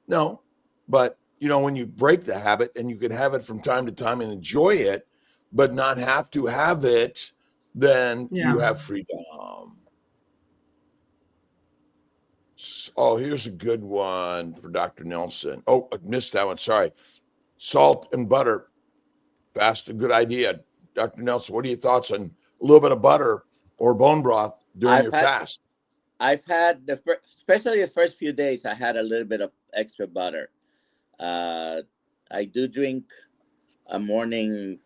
[SPEAKER 3] No. But when you break the habit and you can have it from time to time and enjoy it, but not have to have it, then you have freedom. Oh, here's a good one for Dr. Nelson. Oh, I missed that one. Sorry. Salt and butter. Fast, a good idea. Dr. Nelson, what are your thoughts on a little bit of butter or bone broth during your fast?
[SPEAKER 4] I've had especially the first few days, I had a little bit of extra butter. I do drink a morning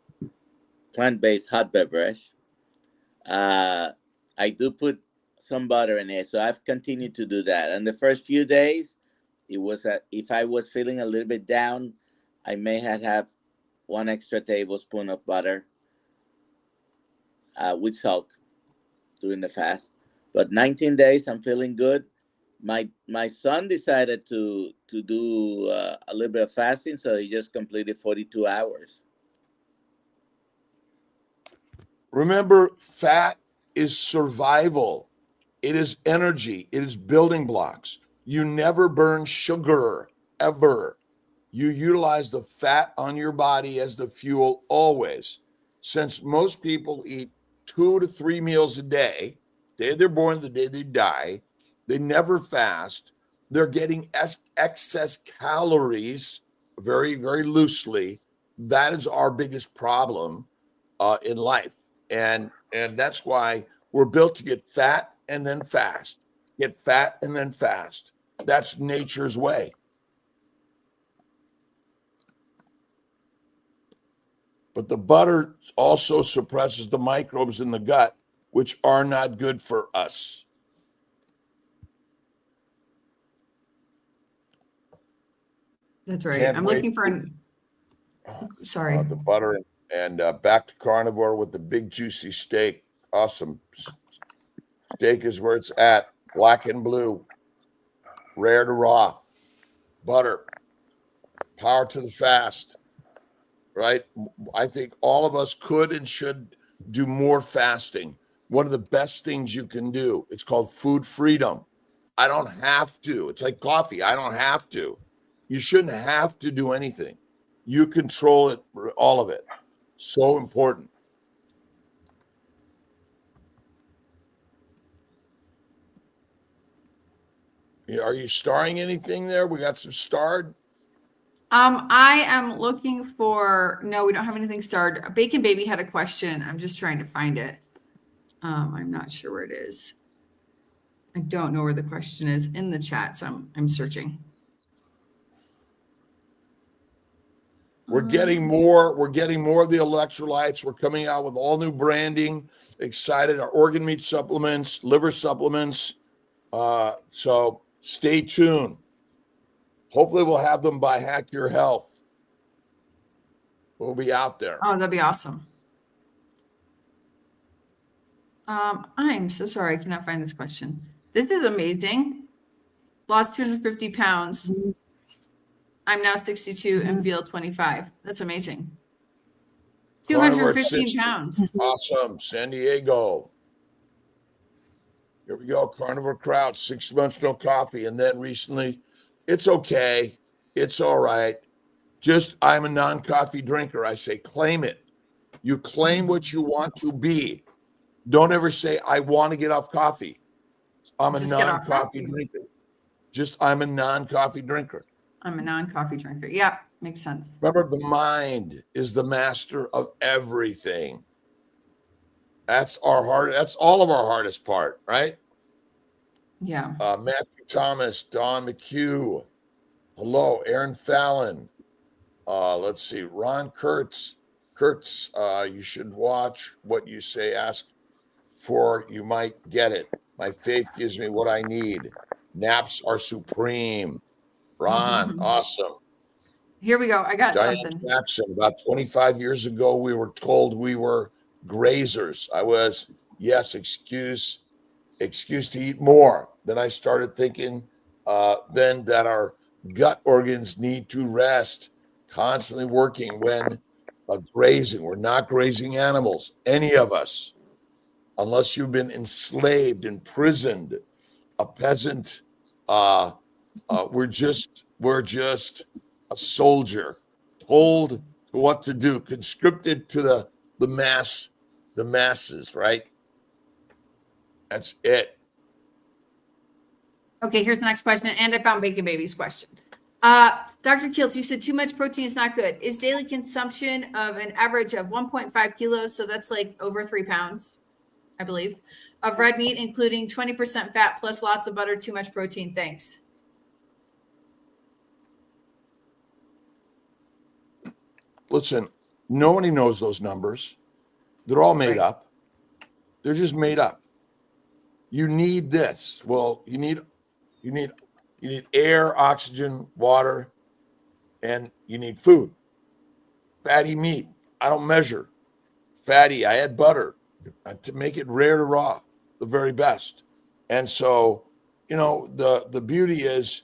[SPEAKER 4] plant-based hot beverage. I do put some butter in it, so I've continued to do that. And the first few days, it was if I was feeling a little bit down, I may have 1 extra tablespoon of butter with salt during the fast. But 19 days, I'm feeling good. My son decided to do a little bit of fasting, so he just completed 42 hours.
[SPEAKER 3] Remember, fat is survival. It is energy. It is building blocks. You never burn sugar, ever. You utilize the fat on your body as the fuel always. Since most people eat 2 to 3 meals a day, the day they're born, the day they die, they never fast. They're getting excess calories very, very loosely. That is our biggest problem in life. And that's why we're built to get fat and then fast. Get fat and then fast. That's nature's way. But the butter also suppresses the microbes in the gut, which are not good for us.
[SPEAKER 1] That's right. I'm looking for sorry.
[SPEAKER 3] The butter and back to carnivore with the big juicy steak. Awesome. Steak is where it's at. Black and blue. Rare to raw. Butter. Power to the fast. Right? I think all of us could and should do more fasting. One of the best things you can do. It's called food freedom. I don't have to. It's like coffee. I don't have to. You shouldn't have to do anything. You control it, all of it. So important. Are you starring anything there? We got some starred.
[SPEAKER 1] I am looking for, no, we don't have anything starred. Bacon Baby had a question. I'm just trying to find it. I'm not sure where it is. I don't know where the question is in the chat, so I'm searching.
[SPEAKER 3] We're getting more. We're getting more of the electrolytes. We're coming out with all new branding. Excited. Our organ meat supplements, liver supplements. So stay tuned. Hopefully we'll have them by Hack Your Health. We'll be out there.
[SPEAKER 1] Oh, that'd be awesome. I'm so sorry. I cannot find this question. This is amazing. Lost 250 pounds. I'm now 62 and feel 25. That's amazing. 215 pounds.
[SPEAKER 3] Awesome. San Diego. Here we go. Carnivore Crowd. 6 months, no coffee. And then recently, it's okay. It's all right. Just, I'm a non-coffee drinker. I say, claim it. You claim what you want to be. Don't ever say, I want to get off coffee. I'm a non-coffee drinker. Just, I'm a non-coffee drinker.
[SPEAKER 1] I'm a non-coffee drinker. Yeah, makes sense.
[SPEAKER 3] Remember, the mind is the master of everything. That's our hard. That's all of our hardest part, right?
[SPEAKER 1] Yeah.
[SPEAKER 3] Matthew Thomas, Don McHugh. Hello, Aaron Fallon. Let's see, Ron Kurtz. Kurtz, you should watch what you say. Ask for, you might get it. My faith gives me what I need. Naps are supreme. Ron, awesome.
[SPEAKER 1] Here we go. I got
[SPEAKER 3] Diane
[SPEAKER 1] something.
[SPEAKER 3] Jackson, about 25 years ago, we were told we were grazers. I was, yes, excuse to eat more. Then I started thinking then that our gut organs need to rest, constantly working when grazing. We're not grazing animals, any of us, unless you've been enslaved, imprisoned, a peasant. We're just a soldier, told what to do, conscripted to the masses, right? That's it.
[SPEAKER 1] Okay, here's the next question. And I found Bacon Baby's question. Dr. Kiltz, you said too much protein is not good. Is daily consumption of an average of 1.5 kilos, so that's like over 3 pounds, I believe, of red meat, including 20% fat plus lots of butter, too much protein? Thanks.
[SPEAKER 3] Listen, nobody knows those numbers. They're all made
[SPEAKER 1] Right.
[SPEAKER 3] up. They're just made up. You need this. Well, you need air, oxygen, water, and you need food. Fatty meat. I don't measure. Fatty. I add butter to make it rare to raw, the very best. And so, the beauty is,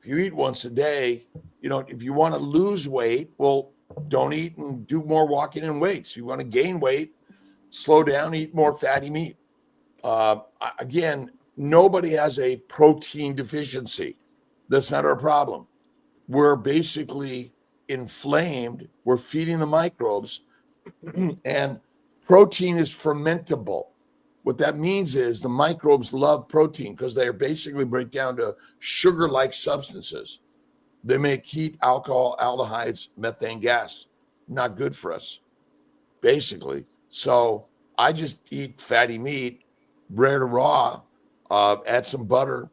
[SPEAKER 3] if you eat once a day, if you want to lose weight, well, don't eat and do more walking and weights. If you want to gain weight, slow down, eat more fatty meat. Again, nobody has a protein deficiency. That's not our problem. We're basically inflamed. We're feeding the microbes, and protein is fermentable. What that means is the microbes love protein because they are basically break down to sugar-like substances. They make heat, alcohol, aldehydes, methane gas. Not good for us, basically. So I just eat fatty meat, rare to raw, add some butter,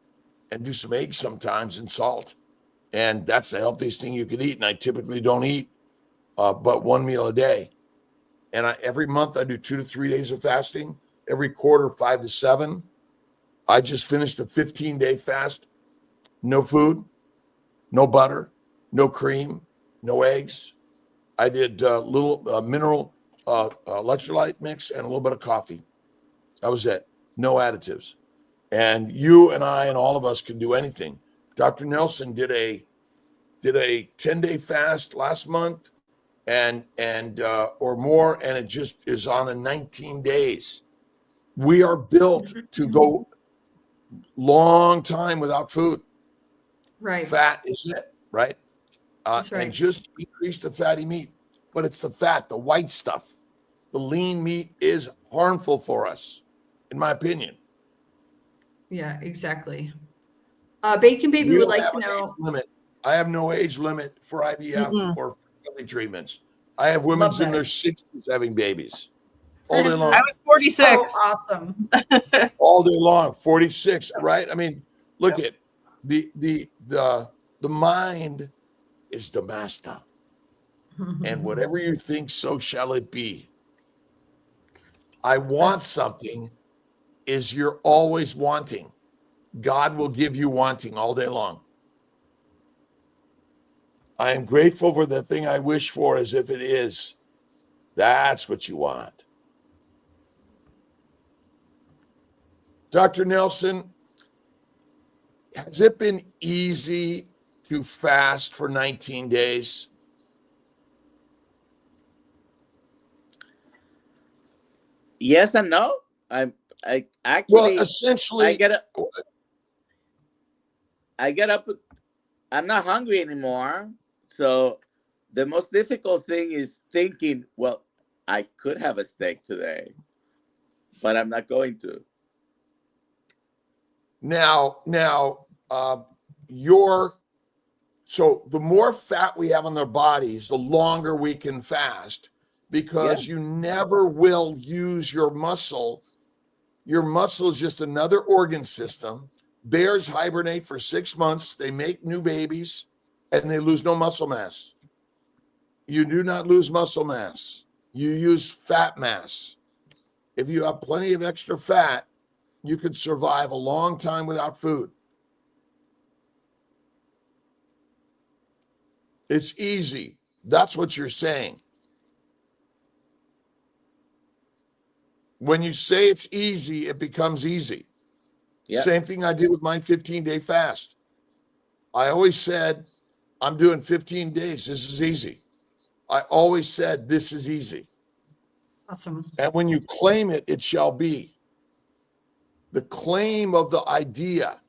[SPEAKER 3] and do some eggs sometimes and salt. And that's the healthiest thing you could eat. And I typically don't eat but one meal a day. And every month I do 2 to 3 days of fasting. Every quarter, 5 to 7. I just finished a 15-day fast. No food, no butter, no cream, no eggs. I did a little mineral electrolyte mix and a little bit of coffee. That was it. No additives. And you and I and all of us can do anything. Dr. Nelson did a 10-day fast last month and or more, and it just is on a 19 days. We are built to go long time without food.
[SPEAKER 1] Right.
[SPEAKER 3] Fat is it, right?
[SPEAKER 1] That's right.
[SPEAKER 3] And just decrease the fatty meat. But it's the fat, the white stuff. The lean meat is harmful for us, in my opinion.
[SPEAKER 1] Yeah, exactly. Bacon Baby
[SPEAKER 3] We
[SPEAKER 1] would
[SPEAKER 3] don't
[SPEAKER 1] like
[SPEAKER 3] have
[SPEAKER 1] to
[SPEAKER 3] an
[SPEAKER 1] know.
[SPEAKER 3] age limit. I have no age limit for IVF
[SPEAKER 2] Mm-mm.
[SPEAKER 3] or fertility treatments. I have women
[SPEAKER 1] Love
[SPEAKER 3] in
[SPEAKER 1] that.
[SPEAKER 3] their 60s having babies all day
[SPEAKER 2] I
[SPEAKER 3] long.
[SPEAKER 2] was 46.
[SPEAKER 1] So awesome.
[SPEAKER 3] All day long, 46, right? I mean, look at the mind is the master. And whatever you think, so shall it be. I want something is you're always wanting. God will give you wanting all day long. I am grateful for the thing I wish for as if it is. That's what you want. Dr. Nelson, has it been easy to fast for 19 days?
[SPEAKER 4] Yes and no. I actually
[SPEAKER 3] Well, essentially,
[SPEAKER 4] I get up. I'm not hungry anymore. So the most difficult thing is thinking, well, I could have a steak today, but I'm not going to.
[SPEAKER 3] now, so the more fat we have on their bodies, the longer we can fast because you never will use your muscle. Your muscle is just another organ system. Bears hibernate for 6 months. They make new babies and they lose no muscle mass. You do not lose muscle mass. You use fat mass. If you have plenty of extra fat, you could survive a long time without food. It's easy. That's what you're saying. When you say it's easy, it becomes easy.
[SPEAKER 4] Yeah.
[SPEAKER 3] Same thing I did with my 15-day fast. I always said, I'm doing 15 days. This is easy. I always said, this is easy.
[SPEAKER 1] Awesome.
[SPEAKER 3] And when you claim it, it shall be. The claim of the idea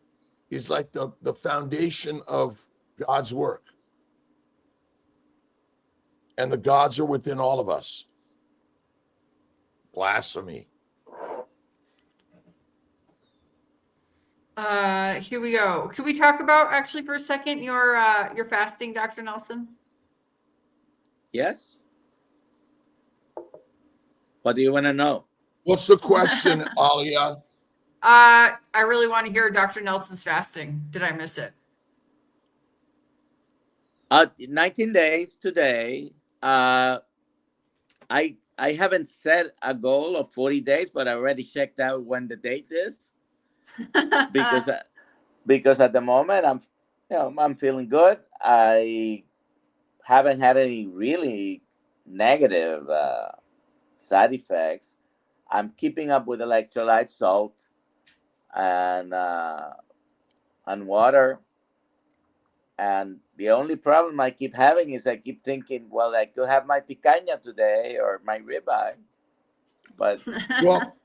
[SPEAKER 3] is like the foundation of God's work. And the gods are within all of us. Blasphemy.
[SPEAKER 1] Here we go. Can we talk about actually for a second your fasting, Dr. Nelson?
[SPEAKER 4] Yes. What do you want to know?
[SPEAKER 3] What's the question, Alia?
[SPEAKER 1] I really want to hear Dr. Nelson's fasting. Did I miss it?
[SPEAKER 4] 19 days today. I haven't set a goal of 40 days, but I already checked out when the date is because at the moment I'm feeling good. I haven't had any really negative side effects. I'm keeping up with electrolyte, salt, and water. And the only problem I keep having is I keep thinking, well, I could have my picanha today or my ribeye. But
[SPEAKER 3] Well,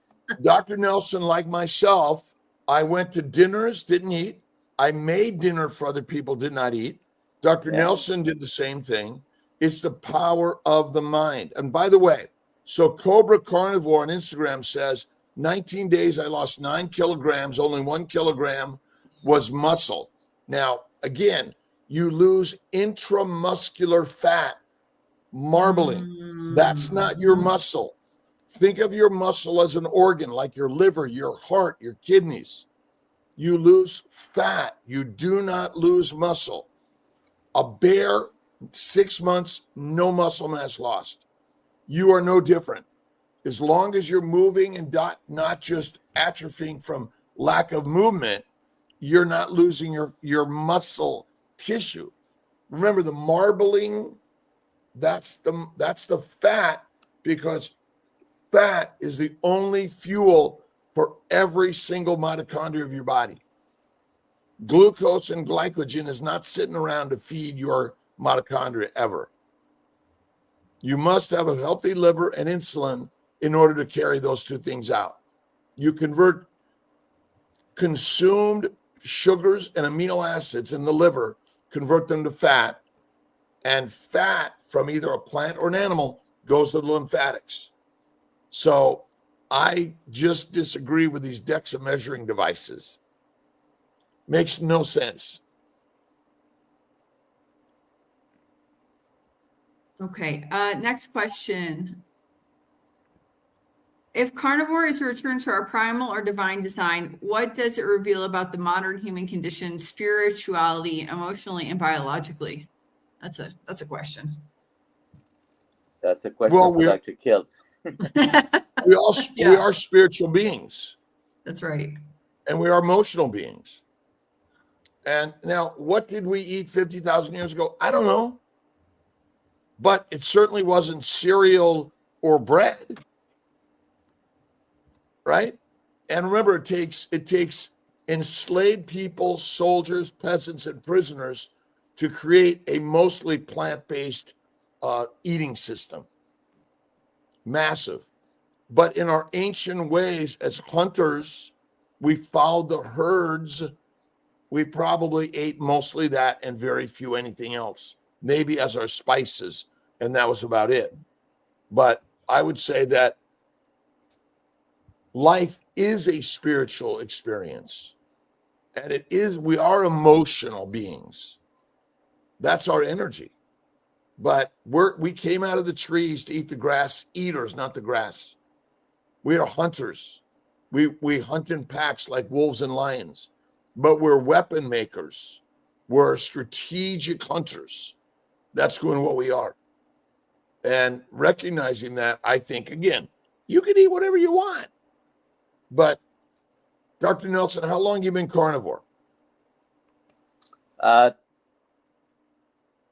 [SPEAKER 3] Dr. Nelson, like myself, I went to dinners, didn't eat. I made dinner for other people, did not eat. Dr.
[SPEAKER 4] Yeah.
[SPEAKER 3] Nelson did the same thing. It's the power of the mind. And by the way, so Cobra Carnivore on Instagram says 19 days, I lost 9 kilograms, only 1 kilogram was muscle. Now, again, you lose intramuscular fat, marbling. That's not your muscle. Think of your muscle as an organ, like your liver, your heart, your kidneys. You lose fat. You do not lose muscle. A bear, 6 months, no muscle mass lost. You are no different. As long as you're moving and not just atrophying from lack of movement, you're not losing your muscle tissue. Remember, the marbling, that's the fat, because fat is the only fuel for every single mitochondria of your body. Glucose and glycogen is not sitting around to feed your mitochondria ever. You must have a healthy liver and insulin in order to carry those two things out. You convert consumed sugars and amino acids in the liver, convert them to fat, and fat from either a plant or an animal goes to the lymphatics. So I just disagree with these DEXA measuring devices. Makes no sense.
[SPEAKER 1] Okay. Next question. If carnivore is a return to our primal or divine design, what does it reveal about the modern human condition, spirituality, emotionally, and biologically? That's a question.
[SPEAKER 4] that's a question
[SPEAKER 3] Well,
[SPEAKER 4] for Dr. Kiltz.
[SPEAKER 3] We are spiritual beings,
[SPEAKER 1] That's right.
[SPEAKER 3] and we are emotional beings. And now, what did we eat 50,000 years ago? I don't know. But it certainly wasn't cereal or bread. Right? And remember, it takes enslaved people, soldiers, peasants, and prisoners to create a mostly plant-based eating system. Massive. But in our ancient ways, as hunters, we followed the herds. We probably ate mostly that and very few anything else, maybe as our spices, and that was about it. But I would say that life is a spiritual experience, and we are emotional beings. That's our energy. But we came out of the trees to eat the grass, eaters, not the grass. We are hunters. We hunt in packs like wolves and lions, but we're weapon makers. We're strategic hunters. That's what we are. And recognizing that, I think, again, you can eat whatever you want. But Dr. Nelson, how long have you been carnivore?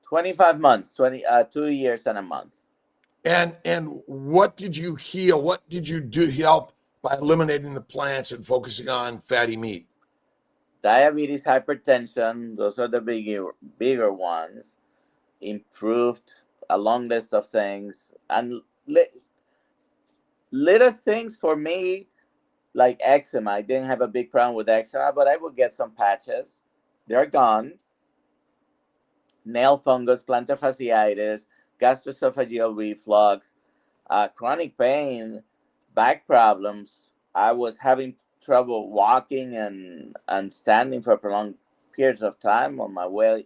[SPEAKER 4] 25 months, 2 years and a month.
[SPEAKER 3] And what did you heal? What did you do help by eliminating the plants and focusing on fatty meat?
[SPEAKER 4] Diabetes, hypertension, those are the bigger ones. Improved a long list of things, and little things for me, like eczema. I didn't have a big problem with eczema, but I would get some patches. They're gone. Nail fungus, plantar fasciitis, gastroesophageal reflux, chronic pain, back problems. I was having trouble walking and standing for prolonged periods of time on my way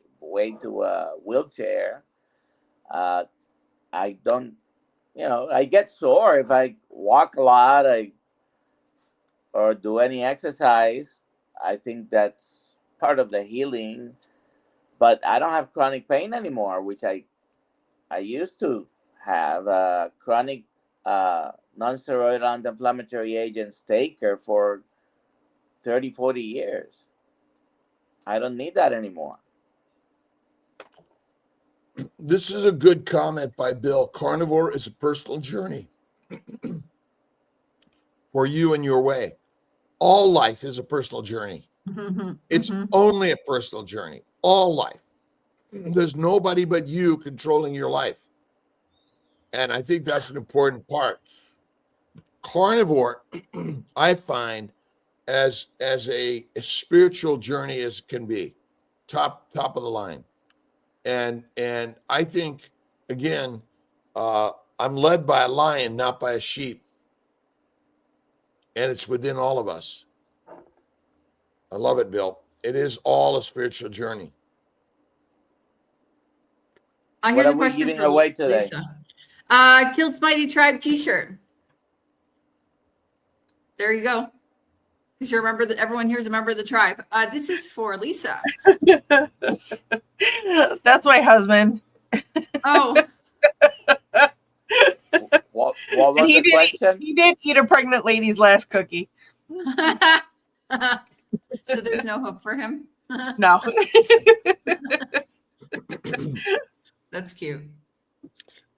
[SPEAKER 4] to a wheelchair. Uh, I don't, I get sore if I walk a lot, or do any exercise. I think that's part of the healing. But I don't have chronic pain anymore, which I used to have. Chronic non-steroidal anti-inflammatory agents taker for 30, 40 years. I don't need that anymore.
[SPEAKER 3] This is a good comment by Bill. Carnivore is a personal journey for you and your way. All life is a personal journey. It's only a personal journey. All life. There's nobody but you controlling your life. And I think that's an important part. Carnivore, I find, as a spiritual journey as it can be, top of the line. And I think, again, I'm led by a lion, not by a sheep. And it's within all of us. I love it, Bill. It is all a spiritual journey.
[SPEAKER 4] What
[SPEAKER 1] Here's
[SPEAKER 4] are
[SPEAKER 1] a
[SPEAKER 4] we
[SPEAKER 1] question
[SPEAKER 4] giving
[SPEAKER 1] for
[SPEAKER 4] away today?
[SPEAKER 1] Lisa. Killed Mighty Tribe t-shirt. There you go. Because you remember that everyone here's a member of the tribe. This is for Lisa.
[SPEAKER 2] That's my husband.
[SPEAKER 1] Oh.
[SPEAKER 4] What was
[SPEAKER 2] And
[SPEAKER 4] the question?
[SPEAKER 2] he did eat a pregnant lady's last cookie.
[SPEAKER 1] So there's no hope for him?
[SPEAKER 2] No.
[SPEAKER 1] That's cute.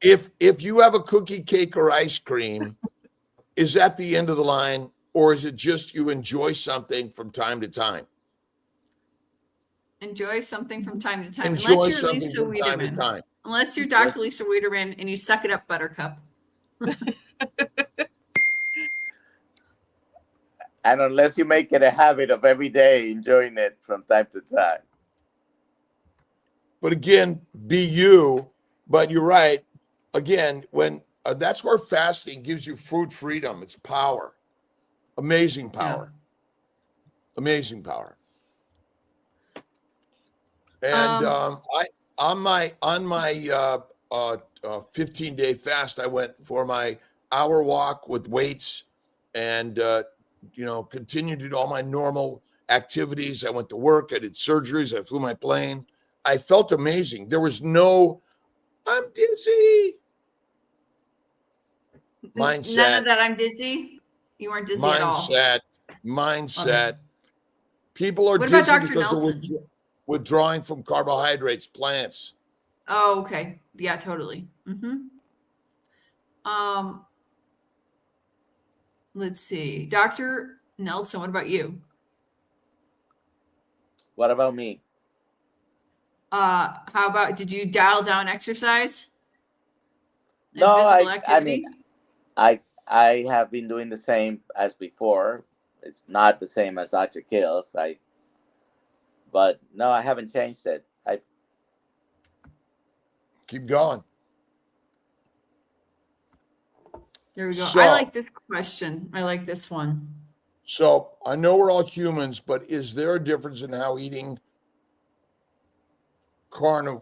[SPEAKER 3] If you have a cookie, cake, or ice cream, is that the end of the line, or is it just you enjoy something from time to time?
[SPEAKER 1] Enjoy something from time to time.
[SPEAKER 3] Enjoy
[SPEAKER 1] Unless you're
[SPEAKER 3] something
[SPEAKER 1] Lisa
[SPEAKER 3] from time to
[SPEAKER 1] Wiederman.
[SPEAKER 3] time.
[SPEAKER 1] Unless you're Dr. Lisa Wiederman and you suck it up, Buttercup.
[SPEAKER 4] And unless you make it a habit of every day enjoying it from time to time.
[SPEAKER 3] But again, be you. But you're right. Again, when that's where fasting gives you food freedom. It's power, amazing power, amazing power. And I on my 15-day fast, I went for my hour walk with weights, and continued to do all my normal activities. I went to work. I did surgeries. I flew my plane. I felt amazing. There was no, I'm dizzy. Mindset.
[SPEAKER 1] None of that. I'm dizzy. You weren't dizzy at all.
[SPEAKER 3] Mindset. People are
[SPEAKER 1] What about
[SPEAKER 3] dizzy
[SPEAKER 1] Dr.
[SPEAKER 3] because
[SPEAKER 1] Nelson?
[SPEAKER 3] they're withdrawing from carbohydrates, plants.
[SPEAKER 1] Oh, okay. Yeah, totally. Let's see. Dr. Nelson, what about you?
[SPEAKER 4] What about me?
[SPEAKER 1] How about, did you dial down exercise? And
[SPEAKER 4] No,
[SPEAKER 1] physical
[SPEAKER 4] I
[SPEAKER 1] activity?
[SPEAKER 4] mean, I have been doing the same as before. It's not the same as Dr. Kills. But no, I haven't changed it.
[SPEAKER 3] Keep going.
[SPEAKER 1] There we go.
[SPEAKER 3] So-
[SPEAKER 1] I like this question. I like this one.
[SPEAKER 3] So I know we're all humans, but is there a difference in how eating carnivore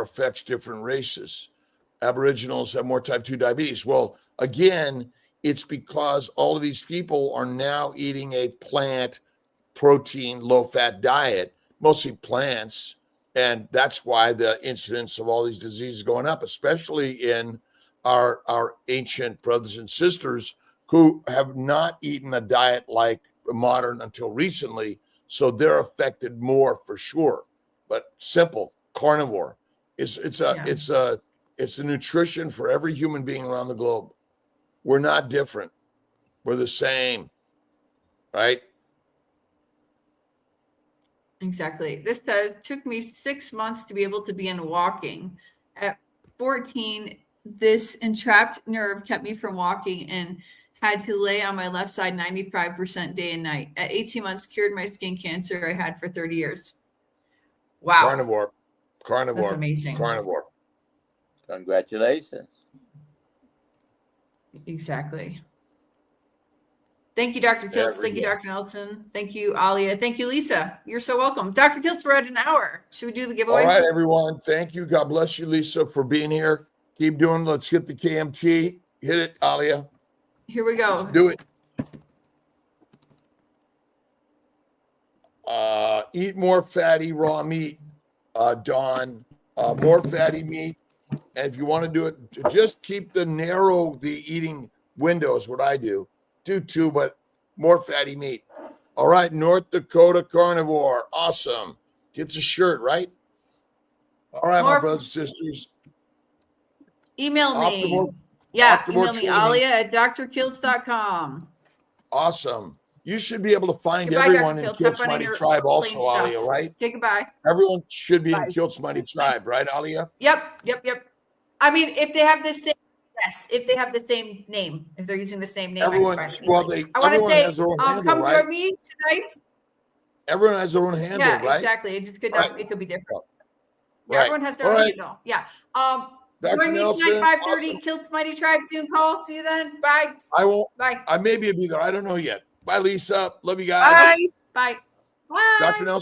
[SPEAKER 3] affects different races? Aboriginals have more type 2 diabetes. Well, again, it's because all of these people are now eating a plant protein, low-fat diet, mostly plants. And that's why the incidence of all these diseases is going up, especially in our ancient brothers and sisters who have not eaten a diet like modern until recently. So they're affected more for sure. But simple carnivore. It's a nutrition for every human being around the globe. We're not different. We're the same, right?
[SPEAKER 1] Exactly. This says, took me 6 months to be able to begin walking. At 14, this entrapped nerve kept me from walking and had to lay on my left side 95% day and night. At 18 months, cured my skin cancer I had for 30 years. Wow.
[SPEAKER 3] Carnivore.
[SPEAKER 1] That's amazing.
[SPEAKER 3] Carnivore.
[SPEAKER 4] Congratulations.
[SPEAKER 1] Exactly. Thank you, Dr. Kiltz. Thank you, Dr. Nelson. Thank you, Alia. Thank you, Lisa. You're so welcome. Dr. Kiltz, we're at an hour. Should we do the giveaway?
[SPEAKER 3] All right, everyone. Thank you. God bless you, Lisa, for being here. Keep doing. Let's get the KMT. Hit it, Alia.
[SPEAKER 1] Here we go.
[SPEAKER 3] Let's do it. Eat more fatty raw meat, Dawn. More fatty meat. And if you want to do it, just keep the eating window is what I do. Do too, but more fatty meat. All right, North Dakota carnivore. Awesome. Gets a shirt, right? All right, my brothers and sisters.
[SPEAKER 1] Email me. Email me, alia@drkiltz.com.
[SPEAKER 3] Awesome. You should be able to find everyone in Kiltz Mighty Tribe also, Alia, right?
[SPEAKER 1] Okay, goodbye.
[SPEAKER 3] Everyone should be in Kiltz Mighty Tribe, right, Alia?
[SPEAKER 1] Yep. I mean, if they have the same, yes, if they have the same name, if they're using the same name.
[SPEAKER 3] Everyone,
[SPEAKER 1] I want to say,
[SPEAKER 3] has their own handle,
[SPEAKER 1] come
[SPEAKER 3] right?
[SPEAKER 1] join me tonight.
[SPEAKER 3] Everyone has their own handle, right?
[SPEAKER 1] Yeah, exactly. It just could not, it could be different. Yeah,
[SPEAKER 3] Right.
[SPEAKER 1] everyone has their own handle. Yeah. Join me tonight, 5:30, Kiltz Mighty Tribe Zoom call. See you then. Bye.
[SPEAKER 3] I won't.
[SPEAKER 1] Bye.
[SPEAKER 3] I maybe be there. I don't know yet. Bye, Lisa. Love you guys.
[SPEAKER 2] Bye.
[SPEAKER 1] Bye. Bye.
[SPEAKER 3] Dr. Nelson.